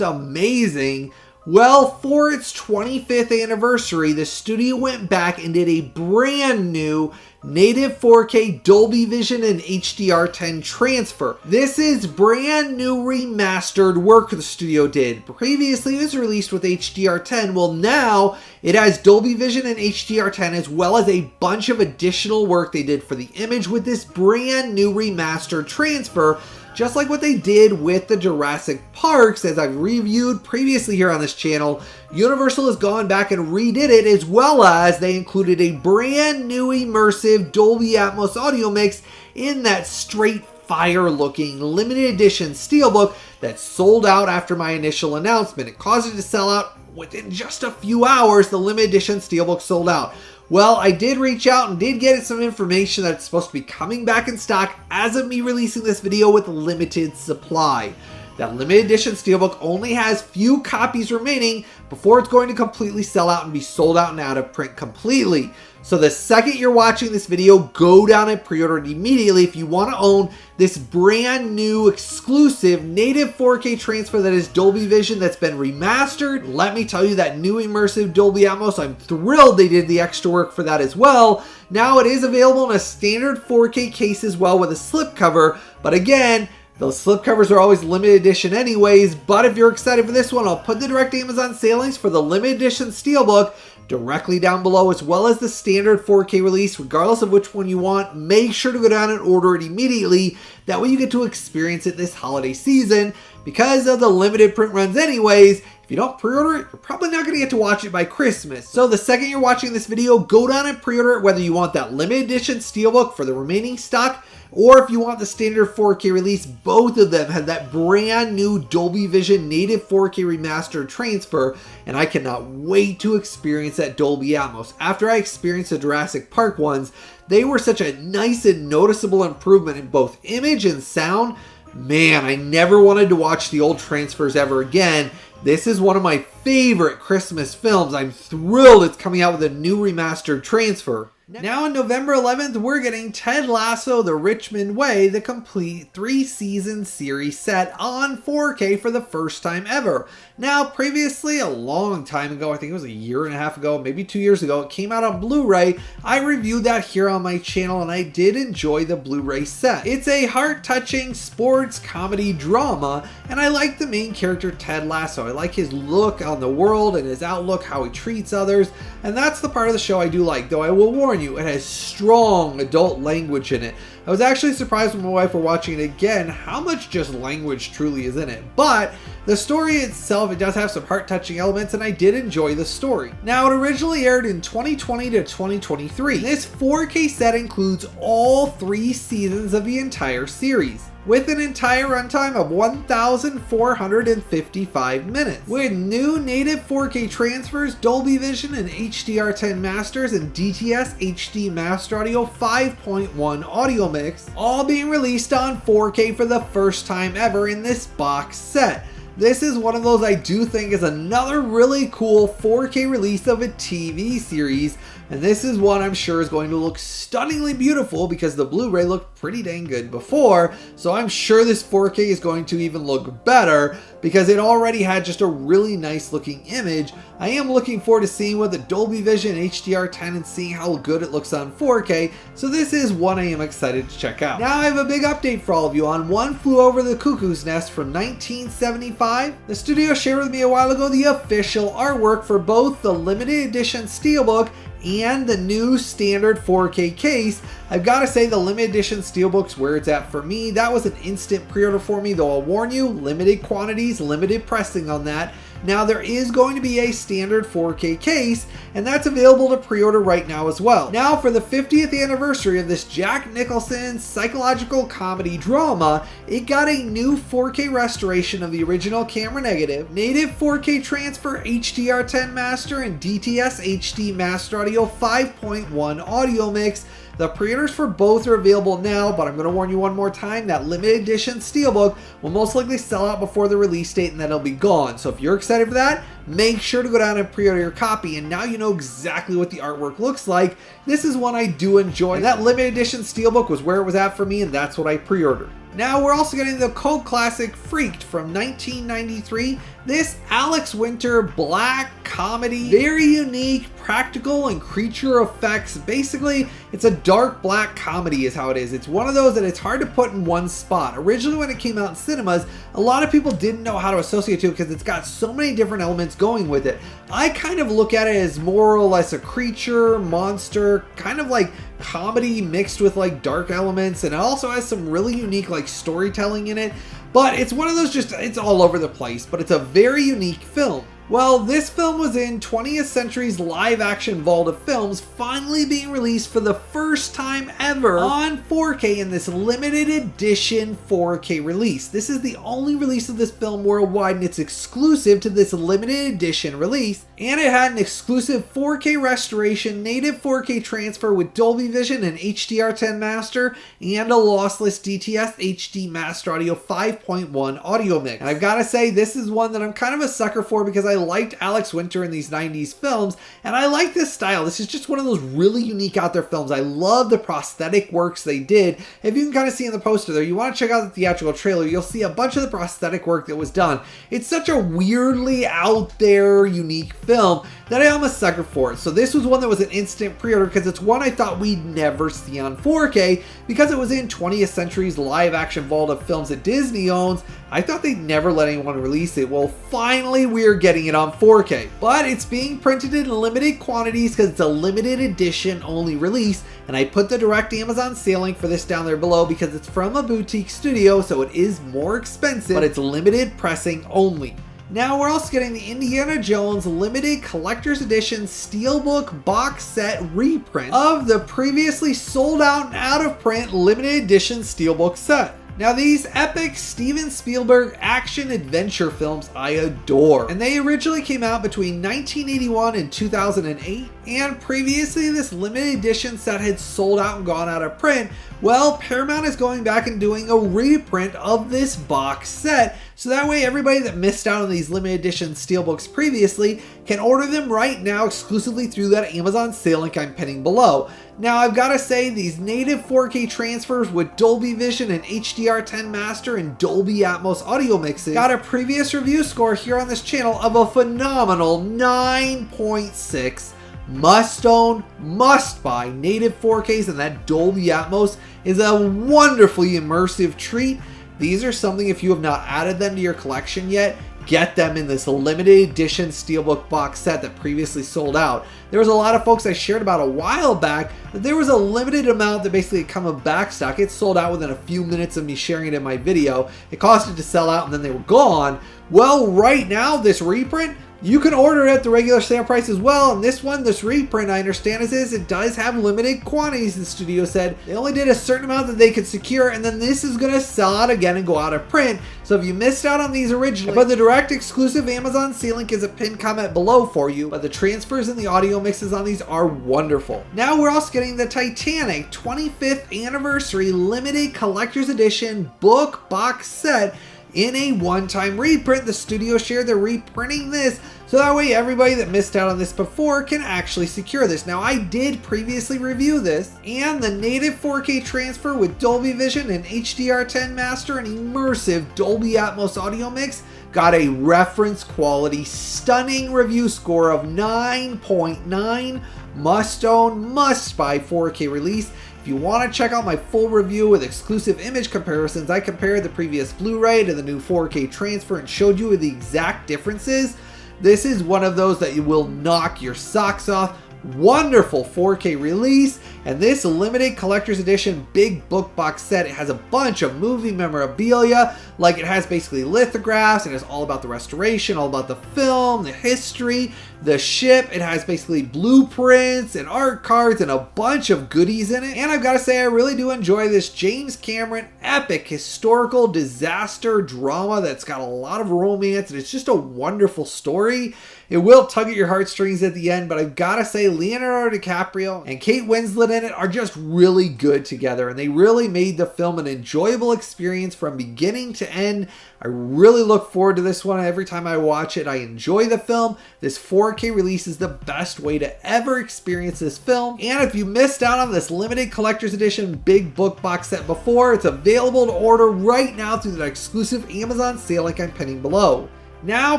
amazing. Well, for its 25th anniversary, the studio went back and did a brand new native 4K Dolby Vision and HDR10 transfer. This is brand new remastered work the studio did. Previously it was released with HDR10. Well, now it has Dolby Vision and HDR10 as well as a bunch of additional work they did for the image with this brand new remastered transfer. Just like what they did with the Jurassic Parks, as I've reviewed previously here on this channel, Universal has gone back and redid it, as well as they included a brand new immersive Dolby Atmos audio mix in that straight fire looking limited edition steelbook that sold out after my initial announcement. It caused it to sell out within just a few hours. The limited edition steelbook sold out. Well, I did reach out and did get some information that it's supposed to be coming back in stock as of me releasing this video with limited supply. That limited edition steelbook only has few copies remaining before it's going to completely sell out and be sold out and out of print completely. So the second you're watching this video, go down and pre-order it immediately if you want to own this brand new exclusive native 4K transfer that is Dolby Vision that's been remastered. Let me tell you, that new immersive Dolby Atmos, I'm thrilled they did the extra work for that as well. Now it is available in a standard 4K case as well with a slipcover, but again, those slipcovers are always limited edition anyways. But if you're excited for this one, I'll put the direct Amazon sale links for the limited edition steelbook directly down below, as well as the standard 4K release. Regardless of which one you want, make sure to go down and order it immediately. That way you get to experience it this holiday season. Because of the limited print runs anyways, if you don't pre-order it, you're probably not going to get to watch it by Christmas. So the second you're watching this video, go down and pre-order it, whether you want that limited edition steelbook for the remaining stock, or if you want the standard 4K release. Both of them have that brand new Dolby Vision native 4K remastered transfer, and I cannot wait to experience that Dolby Atmos. After I experienced the Jurassic Park ones, they were such a nice and noticeable improvement in both image and sound. Man, I never wanted to watch the old transfers ever again. This is one of my favorite Christmas films. I'm thrilled it's coming out with a new remastered transfer. Now on November 11th, we're getting Ted Lasso: The Richmond Way, the complete 3-season series set on 4K for the first time ever. Now, previously, a long time ago, I think it was a year and a half ago, maybe 2 years ago, it came out on Blu-ray. I reviewed that here on my channel, and I did enjoy the Blu-ray set. It's a heart-touching sports comedy drama, and I like the main character, Ted Lasso. I like his look on the world and his outlook, how he treats others, and that's the part of the show I do like, though I will warn you, you, it has strong adult language in it. I was actually surprised when my wife were watching it again how much just language truly is in it. But the story itself, it does have some heart-touching elements, and I did enjoy the story. Now, it originally aired in 2020 to 2023. This 4K set includes all 3 seasons of the entire series, with an entire runtime of 1,455 minutes, with new native 4K transfers, Dolby Vision and HDR10 masters, and DTS HD Master Audio 5.1 audio mix, all being released on 4K for the first time ever in this box set. This is one of those I do think is another really cool 4K release of a TV series, and this is one I'm sure is going to look stunningly beautiful because the Blu-ray looked pretty dang good before, so I'm sure this 4K is going to even look better because it already had just a really nice looking image. I am looking forward to seeing what the Dolby Vision HDR10 and seeing how good it looks on 4K, so this is one I am excited to check out. Now I have a big update for all of you on One Flew Over the Cuckoo's Nest from 1975. The studio shared with me a while ago the official artwork for both the limited edition steelbook and the new standard 4K case. I've got to say the limited edition steelbook's where it's at for me. That was an instant pre-order for me, though I'll warn you, limited quantities, limited pressing on that. Now there is going to be a standard 4K case, and that's available to pre-order right now as well. Now for the 50th anniversary of this Jack Nicholson psychological comedy drama, it got a new 4K restoration of the original camera negative, native 4K transfer, HDR10 master, and DTS HD Master Audio 5.1 audio mix. The pre-orders for both are available now, but I'm going to warn you one more time, that limited edition steelbook will most likely sell out before the release date and then it'll be gone. So if you're excited for that, make sure to go down and pre-order your copy, and now you know exactly what the artwork looks like. This is one I do enjoy. And that limited edition steelbook was where it was at for me, and that's what I pre-ordered. Now we're also getting the cult classic Freaked from 1993. This Alex Winter black comedy, very unique, practical and creature effects. Basically, it's a dark black comedy is how it is. It's one of those that it's hard to put in one spot. Originally when it came out in cinemas, a lot of people didn't know how to associate to it because it's got so many different elements going with it. I kind of look at it as more or less a creature, monster, kind of like comedy mixed with like dark elements, and it also has some really unique like storytelling in it. But it's one of those just, it's all over the place, but it's a very unique film. Well, this film was in 20th Century's live-action vault of films, finally being released for the first time ever on 4K in this limited edition 4K release. This is the only release of this film worldwide, and it's exclusive to this limited edition release. And it had an exclusive 4K restoration, native 4K transfer with Dolby Vision and HDR10 master, and a lossless DTS HD Master Audio 5.1 audio mix. And I've got to say, this is one that I'm kind of a sucker for because I liked Alex Winter in these 90s films, and I like this style. This is just one of those really unique out there films. I love the prosthetic works they did. If you can kind of see in the poster there, you want to check out the theatrical trailer, you'll see a bunch of the prosthetic work that was done. It's such a weirdly out there, unique film that I'm a sucker for it. So this was one that was an instant pre-order because it's one I thought we'd never see on 4K because it was in 20th Century's live action vault of films that Disney owns. I thought they'd never let anyone release it. Well, finally we're getting it on 4K. But it's being printed in limited quantities because it's a limited edition only release, and I put the direct Amazon sale link for this down there below because it's from a boutique studio, so it is more expensive, but it's limited pressing only. Now we're also getting the Indiana Jones limited collector's edition steelbook box set reprint of the previously sold out and out of print limited edition steelbook set. Now these epic Steven Spielberg action adventure films I adore, and they originally came out between 1981 and 2008, and previously this limited edition set had sold out and gone out of print. Well, Paramount is going back and doing a reprint of this box set, so that way everybody that missed out on these limited edition steelbooks previously can order them right now exclusively through that Amazon sale link I'm pinning below. Now I've got to say, these native 4K transfers with Dolby Vision and HDR10 master and Dolby Atmos audio mixes got a previous review score here on this channel of a phenomenal 9.6. Must own, must buy native 4Ks, and that Dolby Atmos is a wonderfully immersive treat. These are something, if you have not added them to your collection yet, get them in this limited edition steelbook box set that previously sold out. There was a lot of folks I shared about a while back that there was a limited amount that basically had come in back stock. It sold out within a few minutes of me sharing it in my video. It caused it to sell out and then they were gone. Well, right now, this reprint, you can order it at the regular sale price as well. And this one, this reprint, I understand is it does have limited quantities, the studio said. They only did a certain amount that they could secure, and then this is going to sell out again and go out of print. So if you missed out on these originally, but the direct exclusive Amazon sale link is a pinned comment below for you, but the transfers and the audio mixes on these are wonderful. Now we're also getting the Titanic 25th Anniversary Limited Collector's Edition book box set in a one-time reprint. The studio shared they're reprinting this, so that way everybody that missed out on this before can actually secure this. Now, I did previously review this, and the native 4K transfer with Dolby Vision and HDR10 master and immersive Dolby Atmos audio mix got a reference quality stunning review score of 9.9, must own, must buy 4K release. If you want to check out my full review with exclusive image comparisons, I compared the previous Blu-ray to the new 4K transfer and showed you the exact differences. This is one of those that you will knock your socks off. Wonderful 4K release, and this limited collector's edition big book box set, it has a bunch of movie memorabilia, like it has basically lithographs, and it's all about the restoration, all about the film, the history, the ship. It has basically blueprints and art cards and a bunch of goodies in it. And I've got to say, I really do enjoy this James Cameron epic historical disaster drama that's got a lot of romance, and it's just a wonderful story. It will tug at your heartstrings at the end, but I've got to say Leonardo DiCaprio and Kate Winslet in it are just really good together, and they really made the film an enjoyable experience from beginning to end. I really look forward to this one every time I watch it. I enjoy the film. This 4K release is the best way to ever experience this film. And if you missed out on this limited collector's edition big book box set before, it's available to order right now through the exclusive Amazon sale link I'm pinning below. Now,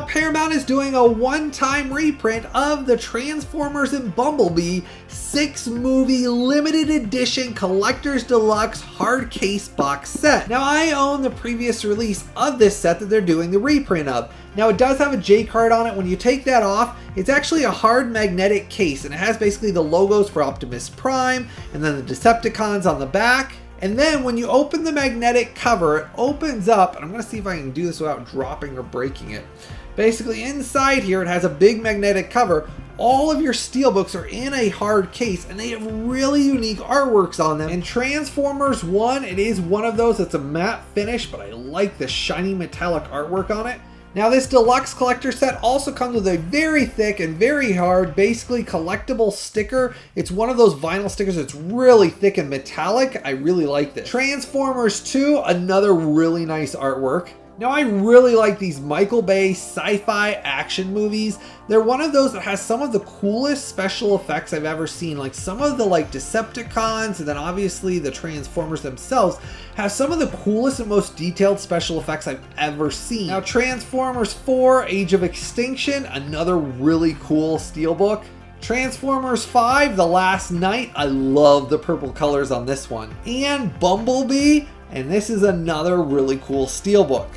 Paramount is doing a one-time reprint of the Transformers and Bumblebee 6-movie limited edition collector's deluxe hard case box set. Now, I own the previous release of this set that they're doing the reprint of. Now, it does have a J card on it. When you take that off, it's actually a hard magnetic case, and it has basically the logos for Optimus Prime and then the Decepticons on the back. And then when you open the magnetic cover, it opens up, and I'm going to see if I can do this without dropping or breaking it. Basically, inside here, it has a big magnetic cover. All of your steelbooks are in a hard case, and they have really unique artworks on them. And Transformers 1, it is one of those that's a matte finish, but I like the shiny metallic artwork on it. Now, this deluxe collector set also comes with a very thick and very hard, basically collectible sticker. It's one of those vinyl stickers that's really thick and metallic. I really like this. Transformers 2, another really nice artwork. Now, I really like these Michael Bay sci-fi action movies. They're one of those that has some of the coolest special effects I've ever seen. Like some of the Decepticons, and then obviously the Transformers themselves have some of the coolest and most detailed special effects I've ever seen. Now, Transformers 4, Age of Extinction, another really cool steelbook. Transformers 5, The Last Night, I love the purple colors on this one. And Bumblebee, and this is another really cool steelbook.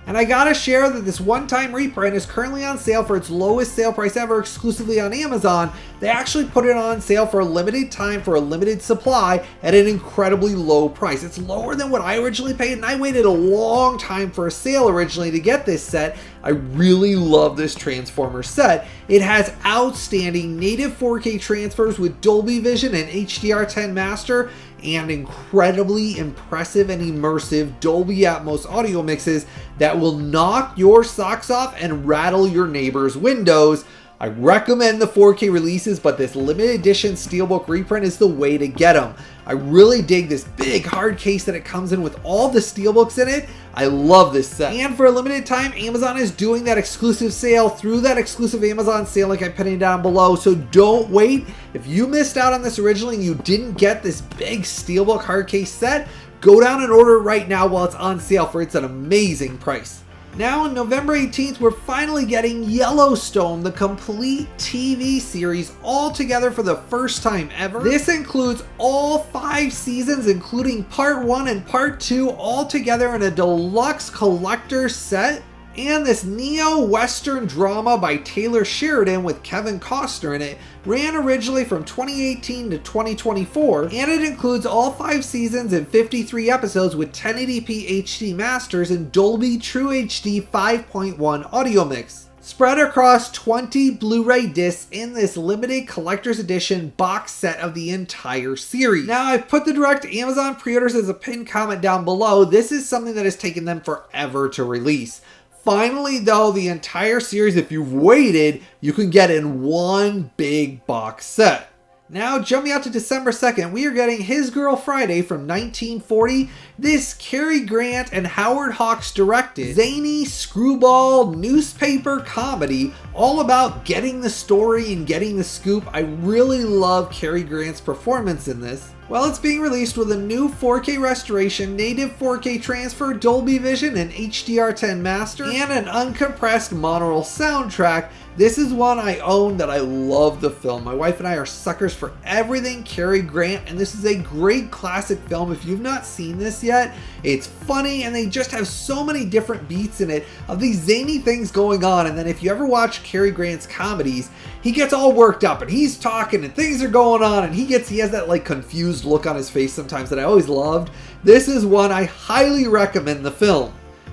And I gotta share that this one-time reprint is currently on sale for its lowest sale price ever exclusively on Amazon. They actually put it on sale for a limited time for a limited supply at an incredibly low price. It's lower than what I originally paid, and I waited a long time for a sale originally to get this set. I really love this Transformers set. It has outstanding native 4K transfers with Dolby Vision and HDR10 master, and incredibly impressive and immersive Dolby Atmos audio mixes that will knock your socks off and rattle your neighbor's windows. I recommend the 4K releases, but this limited edition steelbook reprint is the way to get them. I really dig this big hard case that it comes in with all the steelbooks in it. I love this set. And for a limited time, Amazon is doing that exclusive sale through that exclusive Amazon sale link I'm pinning down below. So don't wait. If you missed out on this originally and you didn't get this big steelbook hard case set, go down and order it right now while it's on sale for it's an amazing price. Now on November 18th, we're finally getting Yellowstone, the complete TV series, all together for the first time ever. This includes all 5 seasons, including part 1 and part 2, all together in a deluxe collector set. And this neo-western drama by Taylor Sheridan with Kevin Costner in it ran originally from 2018 to 2024, and it includes all 5 seasons and 53 episodes with 1080p HD masters and Dolby True HD 5.1 audio mix, spread across 20 Blu-ray discs in this limited collector's edition box set of the entire series. Now, I've put the direct Amazon pre-orders as a pinned comment down below. This is something that has taken them forever to release. Finally, though, the entire series, if you've waited, you can get in one big box set. Now, jumping out to December 2nd, we are getting His Girl Friday from 1940. This Cary Grant and Howard Hawks directed, zany, screwball, newspaper comedy, all about getting the story and getting the scoop. I really love Cary Grant's performance in this. Well, it's being released with a new 4K restoration, native 4K transfer, Dolby Vision, and HDR10 master, and an uncompressed monaural soundtrack. This is one I own that I love the film. My wife and I are suckers for everything Cary Grant, and this is a great classic film. If you've not seen this yet, it's funny, and they just have so many different beats in it of these zany things going on. And then if you ever watch Cary Grant's comedies, he gets all worked up and he's talking and things are going on, and he has that like confused look on his face sometimes that I always loved. This is one I highly recommend the film.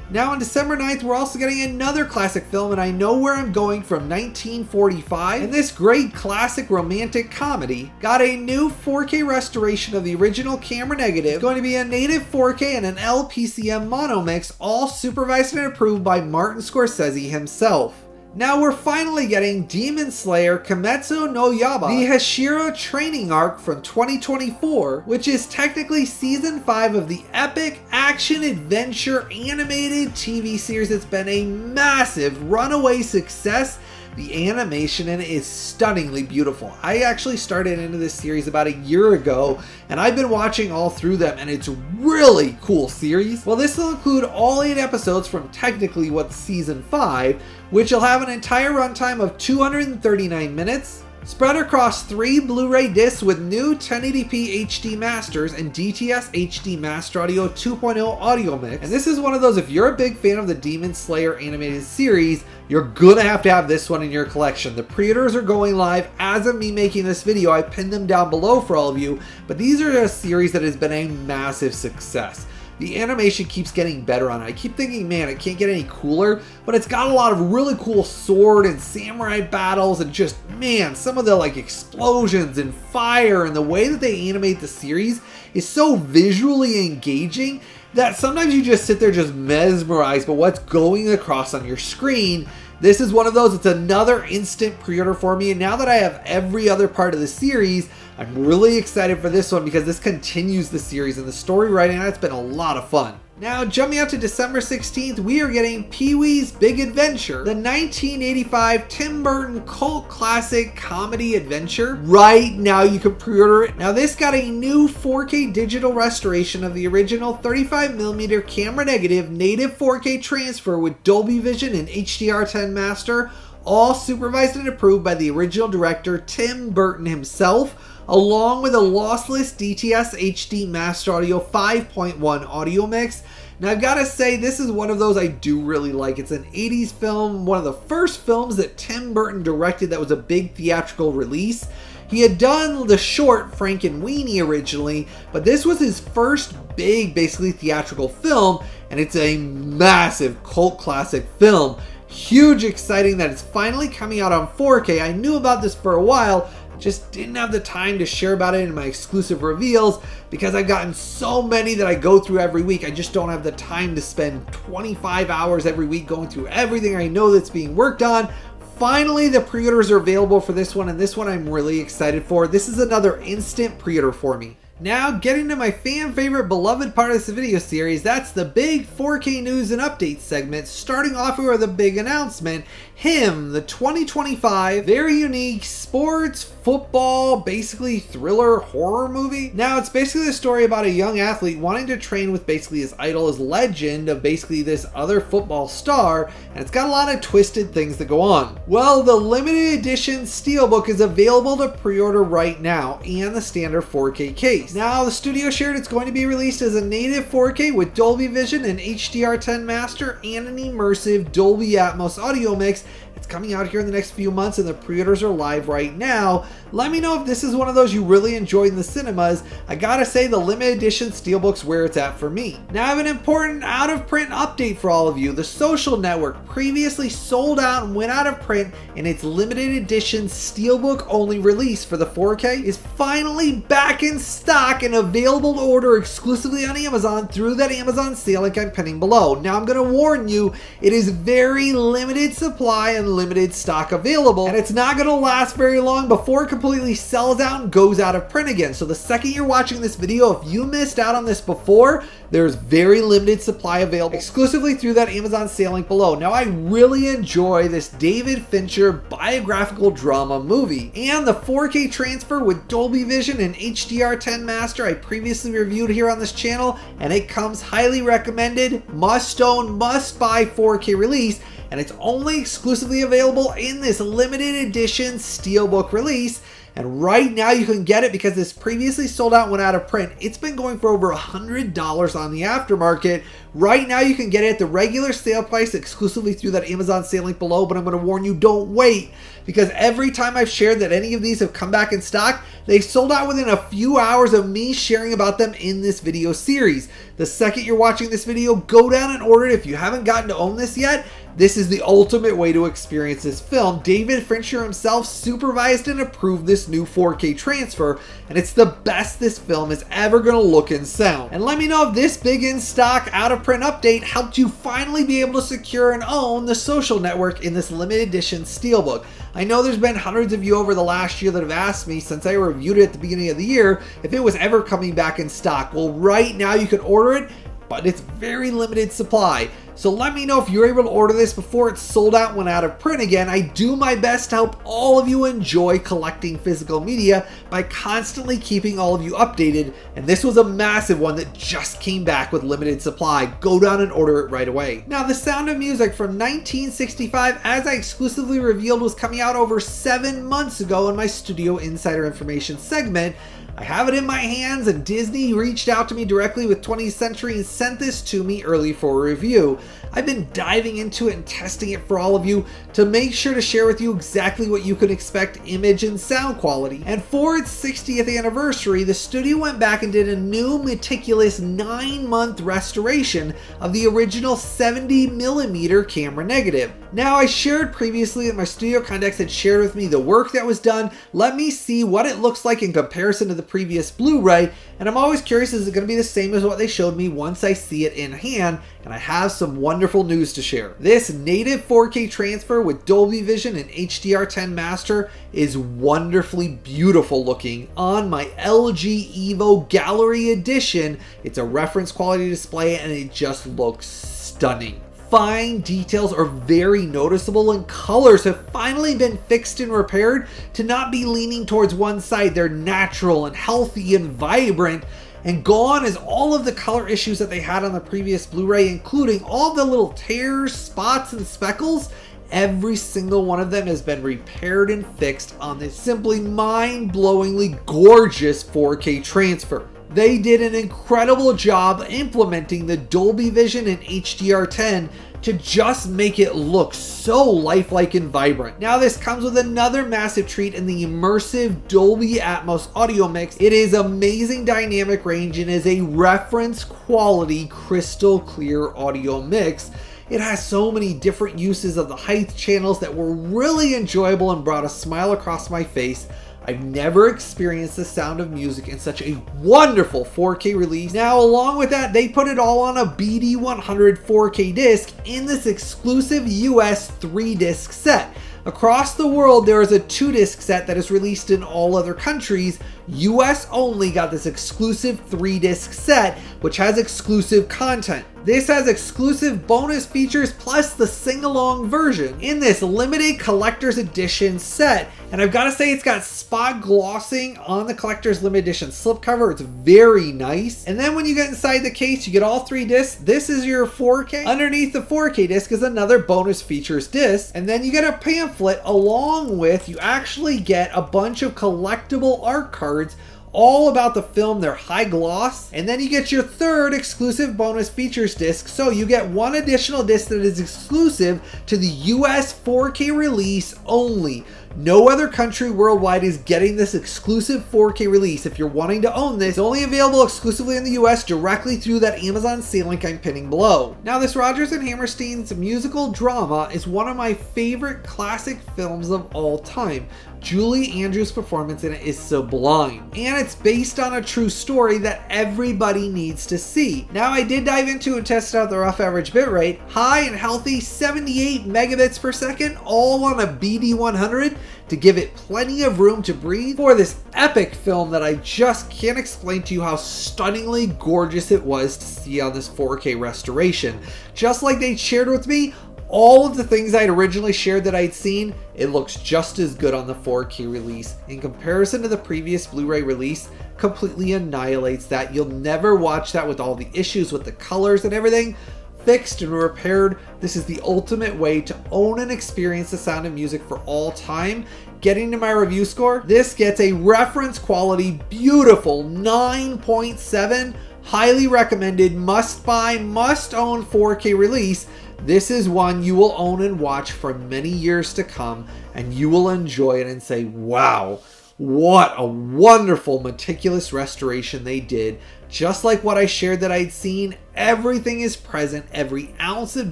Now on December 9th, we're also getting another classic film, and I Know Where I'm Going from 1945. And this great classic romantic comedy got a new 4K restoration of the original camera negative. It's going to be a native 4K and an LPCM mono mix, all supervised and approved by Martin Scorsese himself. Now we're finally getting Demon Slayer Kimetsu no Yaiba, the Hashira training arc from 2024, which is technically season 5 of the epic action-adventure animated TV series that's been a massive runaway success. The animation in it is stunningly beautiful. I actually started into this series about a year ago, and I've been watching all through them, and it's a really cool series. Well, this will include all 8 episodes from technically what's season 5, which will have an entire runtime of 239 minutes, spread across 3 Blu-ray discs with new 1080p HD masters and DTS HD Master Audio 2.0 audio mix. And this is one of those, if you're a big fan of the Demon Slayer animated series, you're gonna have to have this one in your collection. The pre-orders are going live as of me making this video. I pinned them down below for all of you, but these are a series that has been a massive success. The animation keeps getting better on it. I keep thinking, man, it can't get any cooler, but it's got a lot of really cool sword and samurai battles, and just, man, some of the like explosions and fire, and the way that they animate the series is so visually engaging that sometimes you just sit there just mesmerized by what's going across on your screen. This is one of those. It's another instant pre-order for me, and now that I have every other part of the series, I'm really excited for this one because this continues the series, and the story writing on it's been a lot of fun. Now, jumping out to December 16th, we are getting Pee-wee's Big Adventure, the 1985 Tim Burton cult classic comedy adventure. Right now, you can pre-order it. Now, this got a new 4K digital restoration of the original 35mm camera negative native 4K transfer with Dolby Vision and HDR10 master, all supervised and approved by the original director Tim Burton himself, along with a lossless DTS HD Master Audio 5.1 audio mix. Now, I've got to say, this is one of those I do really like. It's an 80s film, one of the first films that Tim Burton directed that was a big theatrical release. He had done the short Frankenweenie originally, but this was his first big, basically theatrical film, and it's a massive cult classic film. Huge exciting that it's finally coming out on 4K. I knew about this for a while, just didn't have the time to share about it in my exclusive reveals because I've gotten so many that I go through every week. I just don't have the time to spend 25 hours every week going through everything I know that's being worked on. Finally, the pre-orders are available for this one, and this one I'm really excited for. This is another instant pre-order for me. Now, getting to my fan favorite beloved part of this video series, that's the big 4K news and updates segment, starting off with the big announcement, HIM, the 2025 very unique sports football, basically thriller horror movie. Now it's basically a story about a young athlete wanting to train with basically his idol, his legend of basically this other football star, and it's got a lot of twisted things that go on. Well, the limited edition steelbook is available to pre-order right now, and the standard 4K case. Now the studio shared it's going to be released as a native 4K with Dolby Vision and HDR10 master and an immersive Dolby Atmos audio mix. It's coming out here in the next few months and the pre-orders are live right now. Let me know if this is one of those you really enjoyed in the cinemas. I gotta say the limited edition steelbook's where it's at for me. Now I have an important out of print update for all of you. The Social Network, previously sold out and went out of print, and its limited edition steelbook only release for the 4K is finally back in stock and available to order exclusively on Amazon through that Amazon sale link I'm pinning below. Now I'm gonna warn you, it is very limited supply and limited stock available, and it's not going to last very long before it completely sells out and goes out of print again. So the second you're watching this video, if you missed out on this before, there's very limited supply available exclusively through that Amazon sale link below. Now I really enjoy this David Fincher biographical drama movie, and the 4K transfer with Dolby Vision and HDR10 master I previously reviewed here on this channel, and it comes highly recommended, must own, must buy 4K release, and it's only exclusively available in this limited edition steelbook release. And right now you can get it because this previously sold out and went out of print. It's been going for over $100 on the aftermarket. Right now you can get it at the regular sale price exclusively through that Amazon sale link below, but I'm going to warn you, don't wait, because every time I've shared that any of these have come back in stock, they've sold out within a few hours of me sharing about them in this video series. The second you're watching this video, go down and order it. If you haven't gotten to own this yet, this is the ultimate way to experience this film. David Fincher himself supervised and approved this new 4K transfer, and it's the best this film is ever going to look and sound. And let me know if this big in stock out of print update helped you finally be able to secure and own the Social Network in this limited edition steelbook. I know there's been hundreds of you over the last year that have asked me since I reviewed it at the beginning of the year if it was ever coming back in stock. Well, right now you can order it, but it's very limited supply. So let me know if you're able to order this before it's sold out and went out of print again. I do my best to help all of you enjoy collecting physical media by constantly keeping all of you updated. And this was a massive one that just came back with limited supply. Go down and order it right away. Now, The Sound of Music from 1965, as I exclusively revealed, was coming out over 7 months ago in my Studio Insider Information segment. I have it in my hands, and Disney reached out to me directly with 20th Century and sent this to me early for a review. I've been diving into it and testing it for all of you to make sure to share with you exactly what you can expect image and sound quality. And for its 60th anniversary, the studio went back and did a new meticulous 9-month restoration of the original 70mm camera negative. Now, I shared previously that my studio contacts had shared with me the work that was done. Let me see what it looks like in comparison to the previous Blu-ray, and I'm always curious, is it going to be the same as what they showed me once I see it in hand? And I have some wonderful news to share. This native 4K transfer with Dolby Vision and HDR10 master is wonderfully beautiful looking on my LG Evo Gallery Edition. It's a reference quality display and it just looks stunning. Fine details are very noticeable, and colors have finally been fixed and repaired to not be leaning towards one side. They're natural and healthy and vibrant, and gone is all of the color issues that they had on the previous Blu-ray, including all the little tears, spots, and speckles. Every single one of them has been repaired and fixed on this simply mind-blowingly gorgeous 4K transfer. They did an incredible job implementing the Dolby Vision and HDR10 to just make it look so lifelike and vibrant. Now, this comes with another massive treat in the immersive Dolby Atmos audio mix. It is amazing dynamic range and is a reference quality crystal clear audio mix. It has so many different uses of the height channels that were really enjoyable and brought a smile across my face. I've never experienced the sound of music in such a wonderful 4K release. Now, along with that, they put it all on a BD100 4K disc in this exclusive US 3-disc set. Across the world, there is a 2-disc set that is released in all other countries. US only got this exclusive 3-disc set, which has exclusive content. This has exclusive bonus features plus the sing-along version in this limited collector's edition set. And I've got to say, it's got spot glossing on the collector's limited edition slipcover. It's very nice. And then when you get inside the case, you get all 3 discs. This is your 4K. Underneath the 4K disc is another bonus features disc. And then you get a pamphlet along with, you actually get a bunch of collectible art cards all about the film. They're high gloss. And then you get your 3rd exclusive bonus features disc. So you get 1 additional disc that is exclusive to the US 4K release only. No other country worldwide is getting this exclusive 4K release. If you're wanting to own this, it's only available exclusively in the US directly through that Amazon sale link I'm pinning below. Now, this Rodgers and Hammerstein's musical drama is one of my favorite classic films of all time. Julie Andrews' performance in it is sublime, and it's based on a true story that everybody needs to see. Now, I did dive into and test out the rough average bitrate, high and healthy 78 megabits per second, all on a BD100 to give it plenty of room to breathe for this epic film that I just can't explain to you how stunningly gorgeous it was to see on this 4K restoration. Just like they shared with me, all of the things I'd originally shared that I'd seen, it looks just as good on the 4K release. In comparison to the previous Blu-ray release, completely annihilates that. You'll never watch that with all the issues with the colors and everything. Fixed and repaired, this is the ultimate way to own and experience the sound of music for all time. Getting to my review score, this gets a reference quality, beautiful 9.7, highly recommended, must buy, must own 4K release. This is one you will own and watch for many years to come, and you will enjoy it and say, wow, what a wonderful, meticulous restoration they did. Just like what I shared that I'd seen, everything is present, every ounce of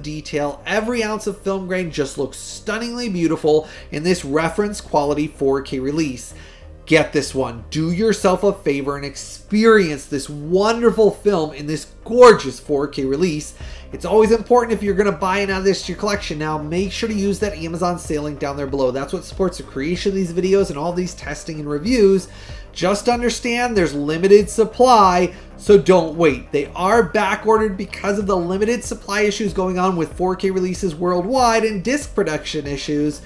detail, every ounce of film grain just looks stunningly beautiful in this reference quality 4K release. Get this one. Do yourself a favor and experience this wonderful film in this gorgeous 4K release. It's always important, if you're going to buy and add this to your collection now, make sure to use that Amazon sale link down there below. That's what supports the creation of these videos and all these testing and reviews. Just understand there's limited supply, so don't wait. They are back ordered because of the limited supply issues going on with 4K releases worldwide and disc production issues.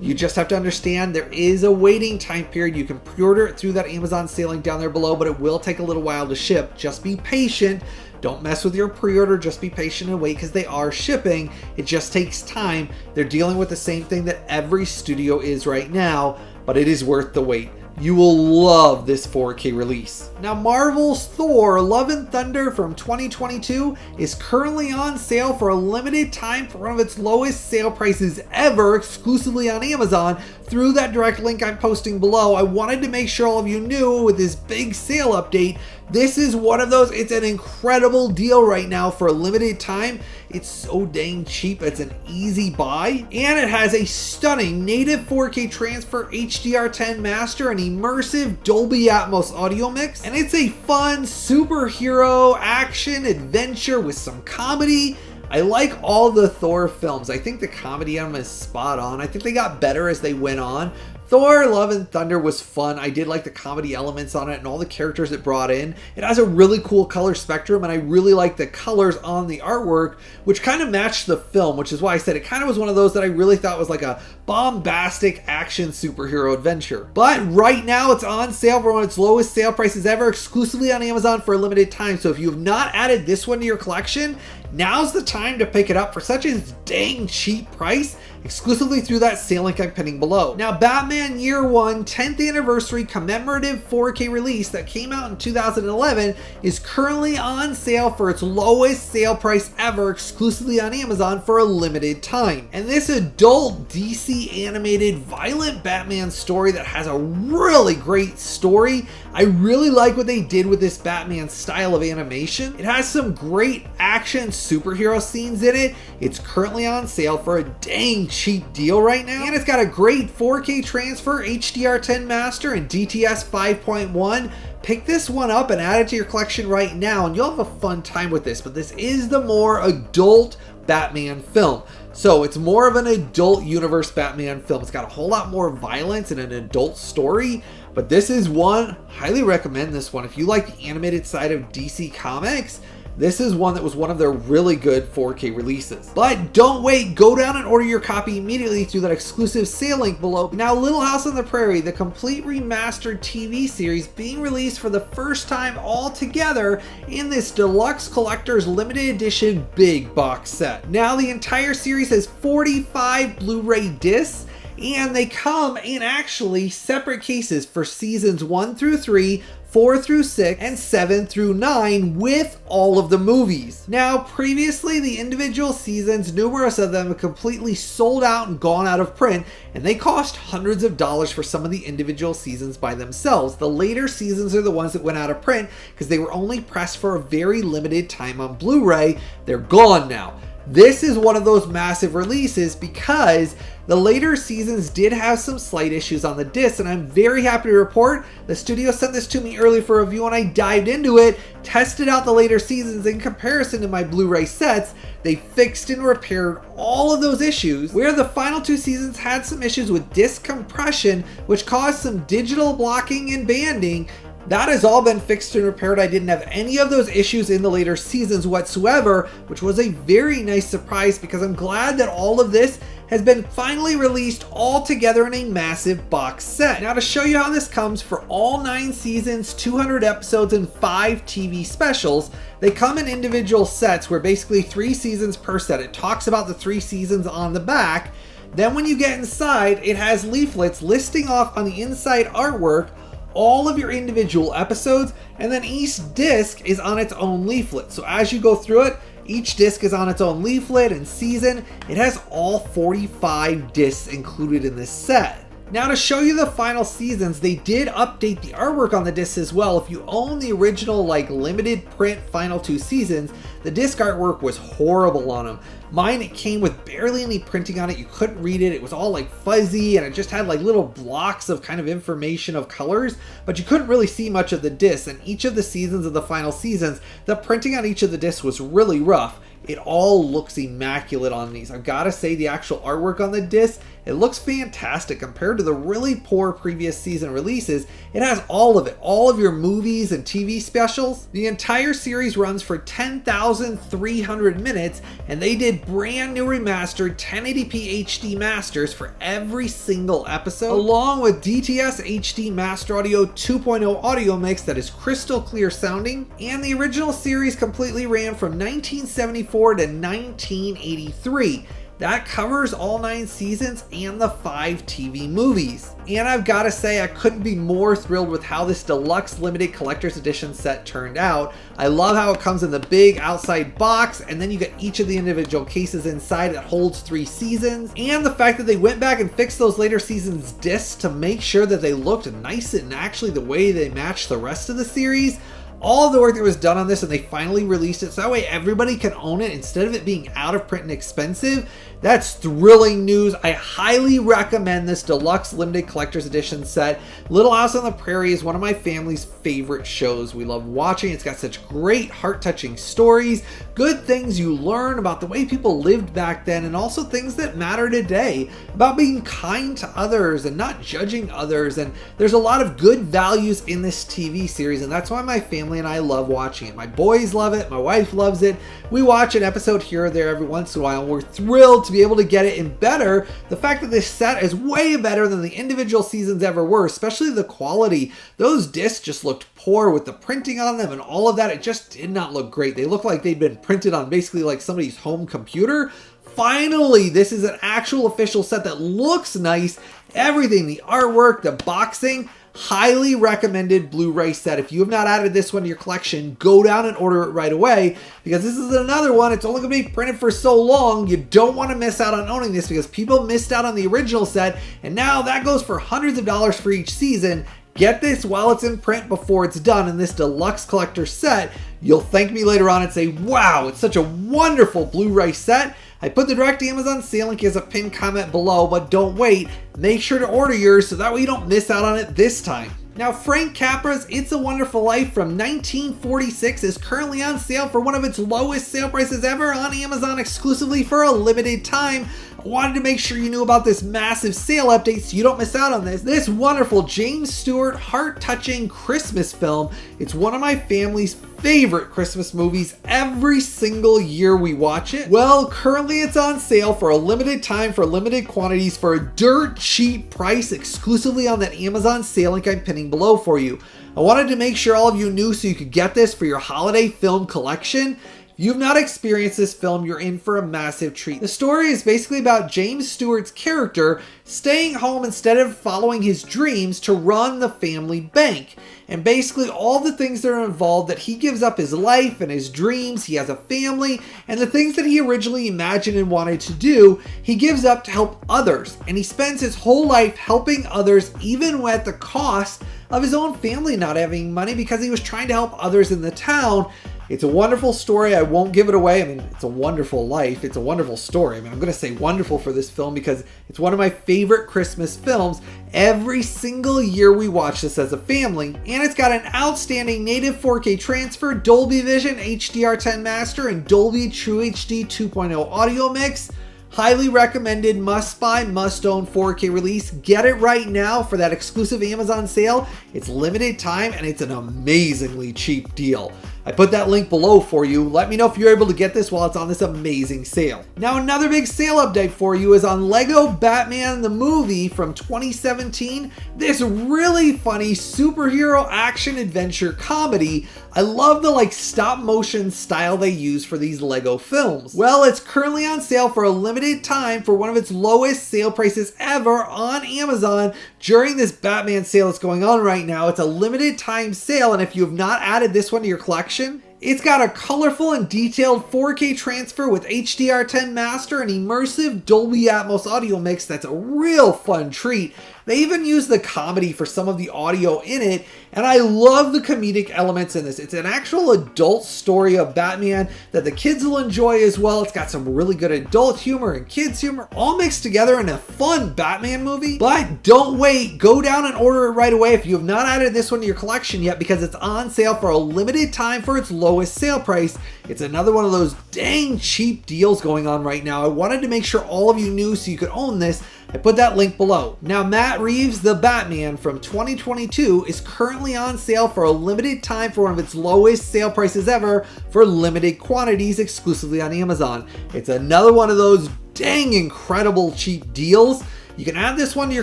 You just have to understand there is a waiting time period. You can pre-order it through that Amazon sale link down there below, but it will take a little while to ship. Just be patient. Don't mess with your pre-order. Just be patient and wait, because they are shipping. It just takes time. They're dealing with the same thing that every studio is right now, but it is worth the wait. You will love this 4K release. Now, Marvel's Thor: Love and Thunder from 2022 is currently on sale for a limited time for one of its lowest sale prices ever, exclusively on Amazon through that direct link I'm posting below. I wanted to make sure all of you knew with this big sale update, this is one of those, it's an incredible deal right now for a limited time. It's so dang cheap, it's an easy buy, and it has a stunning native 4K transfer HDR10 master and immersive Dolby Atmos audio mix, and it's a fun superhero action adventure with some comedy. I like all the Thor films. I think the comedy on them is spot on. I think they got better as they went on. Thor: Love and Thunder was fun. I did like the comedy elements on it and all the characters it brought in. It has a really cool color spectrum, and I really like the colors on the artwork, which kind of matched the film, which is why I said it kind of was one of those that I really thought was like a bombastic action superhero adventure. But right now it's on sale for one of its lowest sale prices ever, exclusively on Amazon for a limited time. So if you have not added this one to your collection, now's the time to pick it up for such a dang cheap price, exclusively through that sale link I'm pinning below. Now, Batman Year One 10th Anniversary commemorative 4K release that came out in 2011 is currently on sale for its lowest sale price ever, exclusively on Amazon for a limited time. And this adult DC animated violent Batman story that has a really great story. I really like what they did with this Batman style of animation. It has some great action superhero scenes in it. It's currently on sale for a dang cheap deal right now, and it's got a great 4K transfer, HDR10 master, and DTS 5.1. Pick this one up and add it to your collection right now, and you'll have a fun time with this. But this is the more adult Batman film. So it's more of an adult universe Batman film. It's got a whole lot more violence and an adult story, but this is one, highly recommend this one. If you like the animated side of DC Comics, this is one that was one of their really good 4K releases. But don't wait, go down and order your copy immediately through that exclusive sale link below. Now, Little House on the Prairie, the complete remastered TV series being released for the first time all together in this Deluxe Collector's Limited Edition big box set. Now, the entire series has 45 Blu-ray discs, and they come in actually separate cases for seasons 1 through 3, 4 through 6, and 7 through 9 with all of the movies. Now, previously, the individual seasons, numerous of them, have completely sold out and gone out of print, and they cost hundreds of dollars for some of the individual seasons by themselves. The later seasons are the ones that went out of print because they were only pressed for a very limited time on Blu-ray. They're gone now. This is one of those massive releases because the later seasons did have some slight issues on the disc, and I'm very happy to report the studio sent this to me early for review, and I dived into it, tested out the later seasons in comparison to my Blu-ray sets. They fixed and repaired all of those issues, where the final 2 seasons had some issues with disc compression, which caused some digital blocking and banding. That has all been fixed and repaired. I didn't have any of those issues in the later seasons whatsoever, which was a very nice surprise because I'm glad that all of this has been finally released all together in a massive box set. Now, to show you how this comes for all 9 seasons, 200 episodes, and 5 TV specials, they come in individual sets where basically 3 seasons per set. It talks about the 3 seasons on the back. Then when you get inside, it has leaflets listing off on the inside artwork all of your individual episodes, and then each disc is on its own leaflet. So as you go through it, each disc is on its own leaflet and season. It has all 45 discs included in this set. Now, to show you the final seasons, they did update the artwork on the discs as well. If you own the original limited print final 2 seasons, the disc artwork was horrible on them. Mine, it came with barely any printing on it. You couldn't read it. It was all fuzzy, and it just had little blocks of kind of information of colors, but you couldn't really see much of the disc. And each of the seasons of the final seasons, the printing on each of the discs was really rough. It all looks immaculate on these. I've got to say, the actual artwork on the disc, it looks fantastic compared to the really poor previous season releases. It has all of it, all of your movies and TV specials. The entire series runs for 10,300 minutes, and they did brand new remastered 1080p HD masters for every single episode, along with DTS HD Master Audio 2.0 audio mix that is crystal clear sounding. And the original series completely ran from 1974 to 1983. That covers all 9 seasons and the 5 TV movies. And I've got to say, I couldn't be more thrilled with how this Deluxe Limited Collector's Edition set turned out. I love how it comes in the big outside box, and then you get each of the individual cases inside that holds 3 seasons. And the fact that they went back and fixed those later seasons discs to make sure that they looked nice and actually the way they matched the rest of the series. All of the work that was done on this, and they finally released it so that way everybody can own it instead of it being out of print and expensive. That's thrilling news. I highly recommend this Deluxe Limited Collector's Edition set. Little House on the Prairie is one of my family's favorite shows. We love watching. It's got such great heart-touching stories, good things you learn about the way people lived back then, and also things that matter today, about being kind to others and not judging others. And there's a lot of good values in this TV series, and that's why my family and I love watching it. My boys love it. My wife loves it. We watch an episode here or there every once in a while. We're thrilled to be able to get it. And better, the fact that this set is way better than the individual seasons ever were, especially the quality. Those discs just looked poor with the printing on them and all of that. It just did not look great. They looked like they'd been printed on basically somebody's home computer. Finally, this is an actual official set that looks nice. Everything, the artwork, the boxing. Highly recommended Blu-ray set. If you have not added this one to your collection, go down and order it right away, because this is another one. It's only going to be printed for so long. You don't want to miss out on owning this, because people missed out on the original set, and now that goes for hundreds of dollars for each season. Get this while it's in print before it's done in this Deluxe Collector set. You'll thank me later on and say, wow, it's such a wonderful Blu-ray set. I put the direct Amazon sale link as a pinned comment below, but don't wait. Make sure to order yours so that way you don't miss out on it this time. Now, Frank Capra's It's a Wonderful Life from 1946 is currently on sale for one of its lowest sale prices ever on Amazon exclusively for a limited time. I wanted to make sure you knew about this massive sale update so you don't miss out on this wonderful James Stewart heart-touching Christmas film. It's one of my family's favorite Christmas movies. Every single year we watch it. Well, currently it's on sale for a limited time for limited quantities for a dirt cheap price exclusively on that Amazon sale link I'm pinning below for you. I wanted to make sure all of you knew so you could get this for your holiday film collection. If you've not experienced this film, you're in for a massive treat. The story is basically about James Stewart's character staying home instead of following his dreams to run the family bank. And basically all the things that are involved, that he gives up his life and his dreams, he has a family, and the things that he originally imagined and wanted to do, he gives up to help others. And he spends his whole life helping others, even at the cost of his own family not having money, because he was trying to help others in the town. It's a wonderful story. I won't give it away. I mean, it's a wonderful life. It's a wonderful story. I mean, I'm going to say wonderful for this film because it's one of my favorite Christmas films. Every single year we watch this as a family, and it's got an outstanding native 4K transfer, Dolby Vision, HDR10 master, and Dolby True HD 2.0 audio mix. Highly recommended, must buy, must own 4K release. Get it right now for that exclusive Amazon sale. It's limited time and it's an amazingly cheap deal. I put that link below for you. Let me know if you're able to get this while it's on this amazing sale. Now, another big sale update for you is on Lego Batman the movie from 2017. This really funny superhero action adventure comedy. I love the stop motion style they use for these Lego films. Well, it's currently on sale for a limited time for one of its lowest sale prices ever on Amazon during this Batman sale that's going on right now. It's a limited time sale, and if you have not added this one to your collection, it's got a colorful and detailed 4K transfer with HDR10 master and immersive Dolby Atmos audio mix that's a real fun treat. They even use the comedy for some of the audio in it, and I love the comedic elements in this. It's an actual adult story of Batman that the kids will enjoy as well. It's got some really good adult humor and kids humor all mixed together in a fun Batman movie. But don't wait, go down and order it right away if you have not added this one to your collection yet, because it's on sale for a limited time for its lowest sale price. It's another one of those dang cheap deals going on right now. I wanted to make sure all of you knew so you could own this. I put that link below. Now, Matt Reeves' The Batman from 2022 is currently on sale for a limited time for one of its lowest sale prices ever for limited quantities exclusively on Amazon. It's another one of those dang incredible cheap deals. You can add this one to your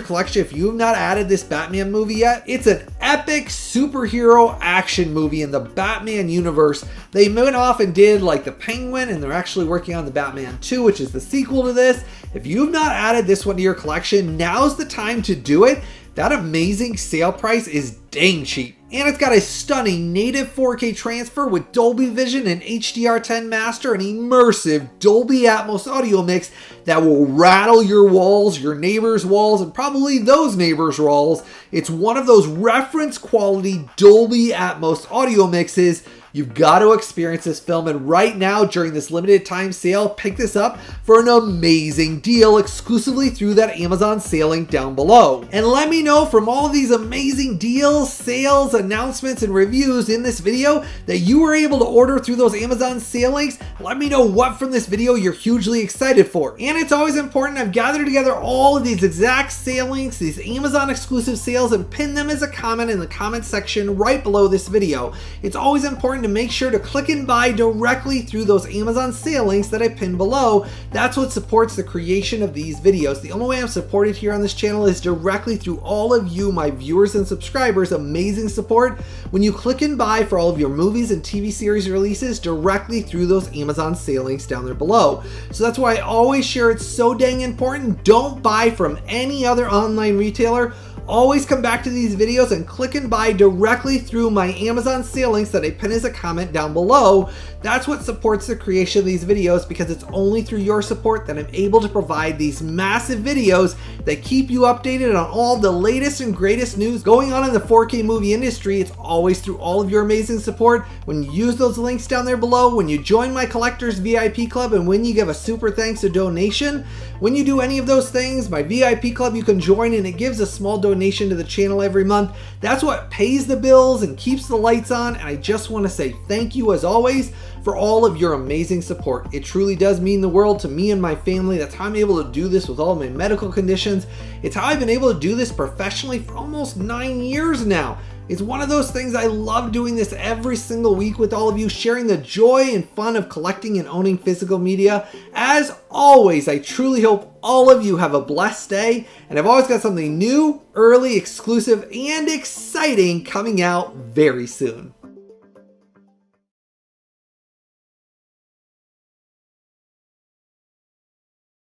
collection if you have not added this Batman movie yet. It's an epic superhero action movie in the Batman universe. They went off and did the Penguin, and they're actually working on the Batman 2, which is the sequel to this. If you have not added this one to your collection, now's the time to do it. That amazing sale price is dang cheap. And it's got a stunning native 4K transfer with Dolby Vision and HDR10 master and immersive Dolby Atmos audio mix that will rattle your walls, your neighbors' walls, and probably those neighbors' walls. It's one of those reference quality Dolby Atmos audio mixes. You've got to experience this film, and right now during this limited time sale, pick this up for an amazing deal exclusively through that Amazon sale link down below. And let me know from all of these amazing deals, sales, announcements, and reviews in this video that you were able to order through those Amazon sale links. Let me know what from this video you're hugely excited for. And it's always important, I've gathered together all of these exact sale links, these Amazon exclusive sales, and pinned them as a comment in the comment section right below this video. It's always important to make sure to click and buy directly through those Amazon sale links that I pinned below. That's what supports the creation of these videos. The only way I'm supported here on this channel is directly through all of you, my viewers and subscribers. Amazing support when you click and buy for all of your movies and TV series releases directly through those Amazon sale links down there below. So that's why I always share it's so dang important. Don't buy from any other online retailer. Always come back to these videos and click and buy directly through my Amazon sale links that I pin as a comment down below. That's what supports the creation of these videos, because it's only through your support that I'm able to provide these massive videos that keep you updated on all the latest and greatest news going on in the 4K movie industry. It's always through all of your amazing support when you use those links down there below, when you join my collectors VIP club, and when you give a super thanks or donation. When you do any of those things, my VIP club you can join, and it gives a small donation donation to the channel every month. That's what pays the bills and keeps the lights on, and I just want to say thank you as always for all of your amazing support. It truly does mean the world to me and my family. That's how I'm able to do this with all my medical conditions. It's how I've been able to do this professionally for almost 9 years now. It's one of those things I love doing this every single week with all of you, sharing the joy and fun of collecting and owning physical media. As always, I truly hope all of you have a blessed day, and I've always got something new, early, exclusive, and exciting coming out very soon.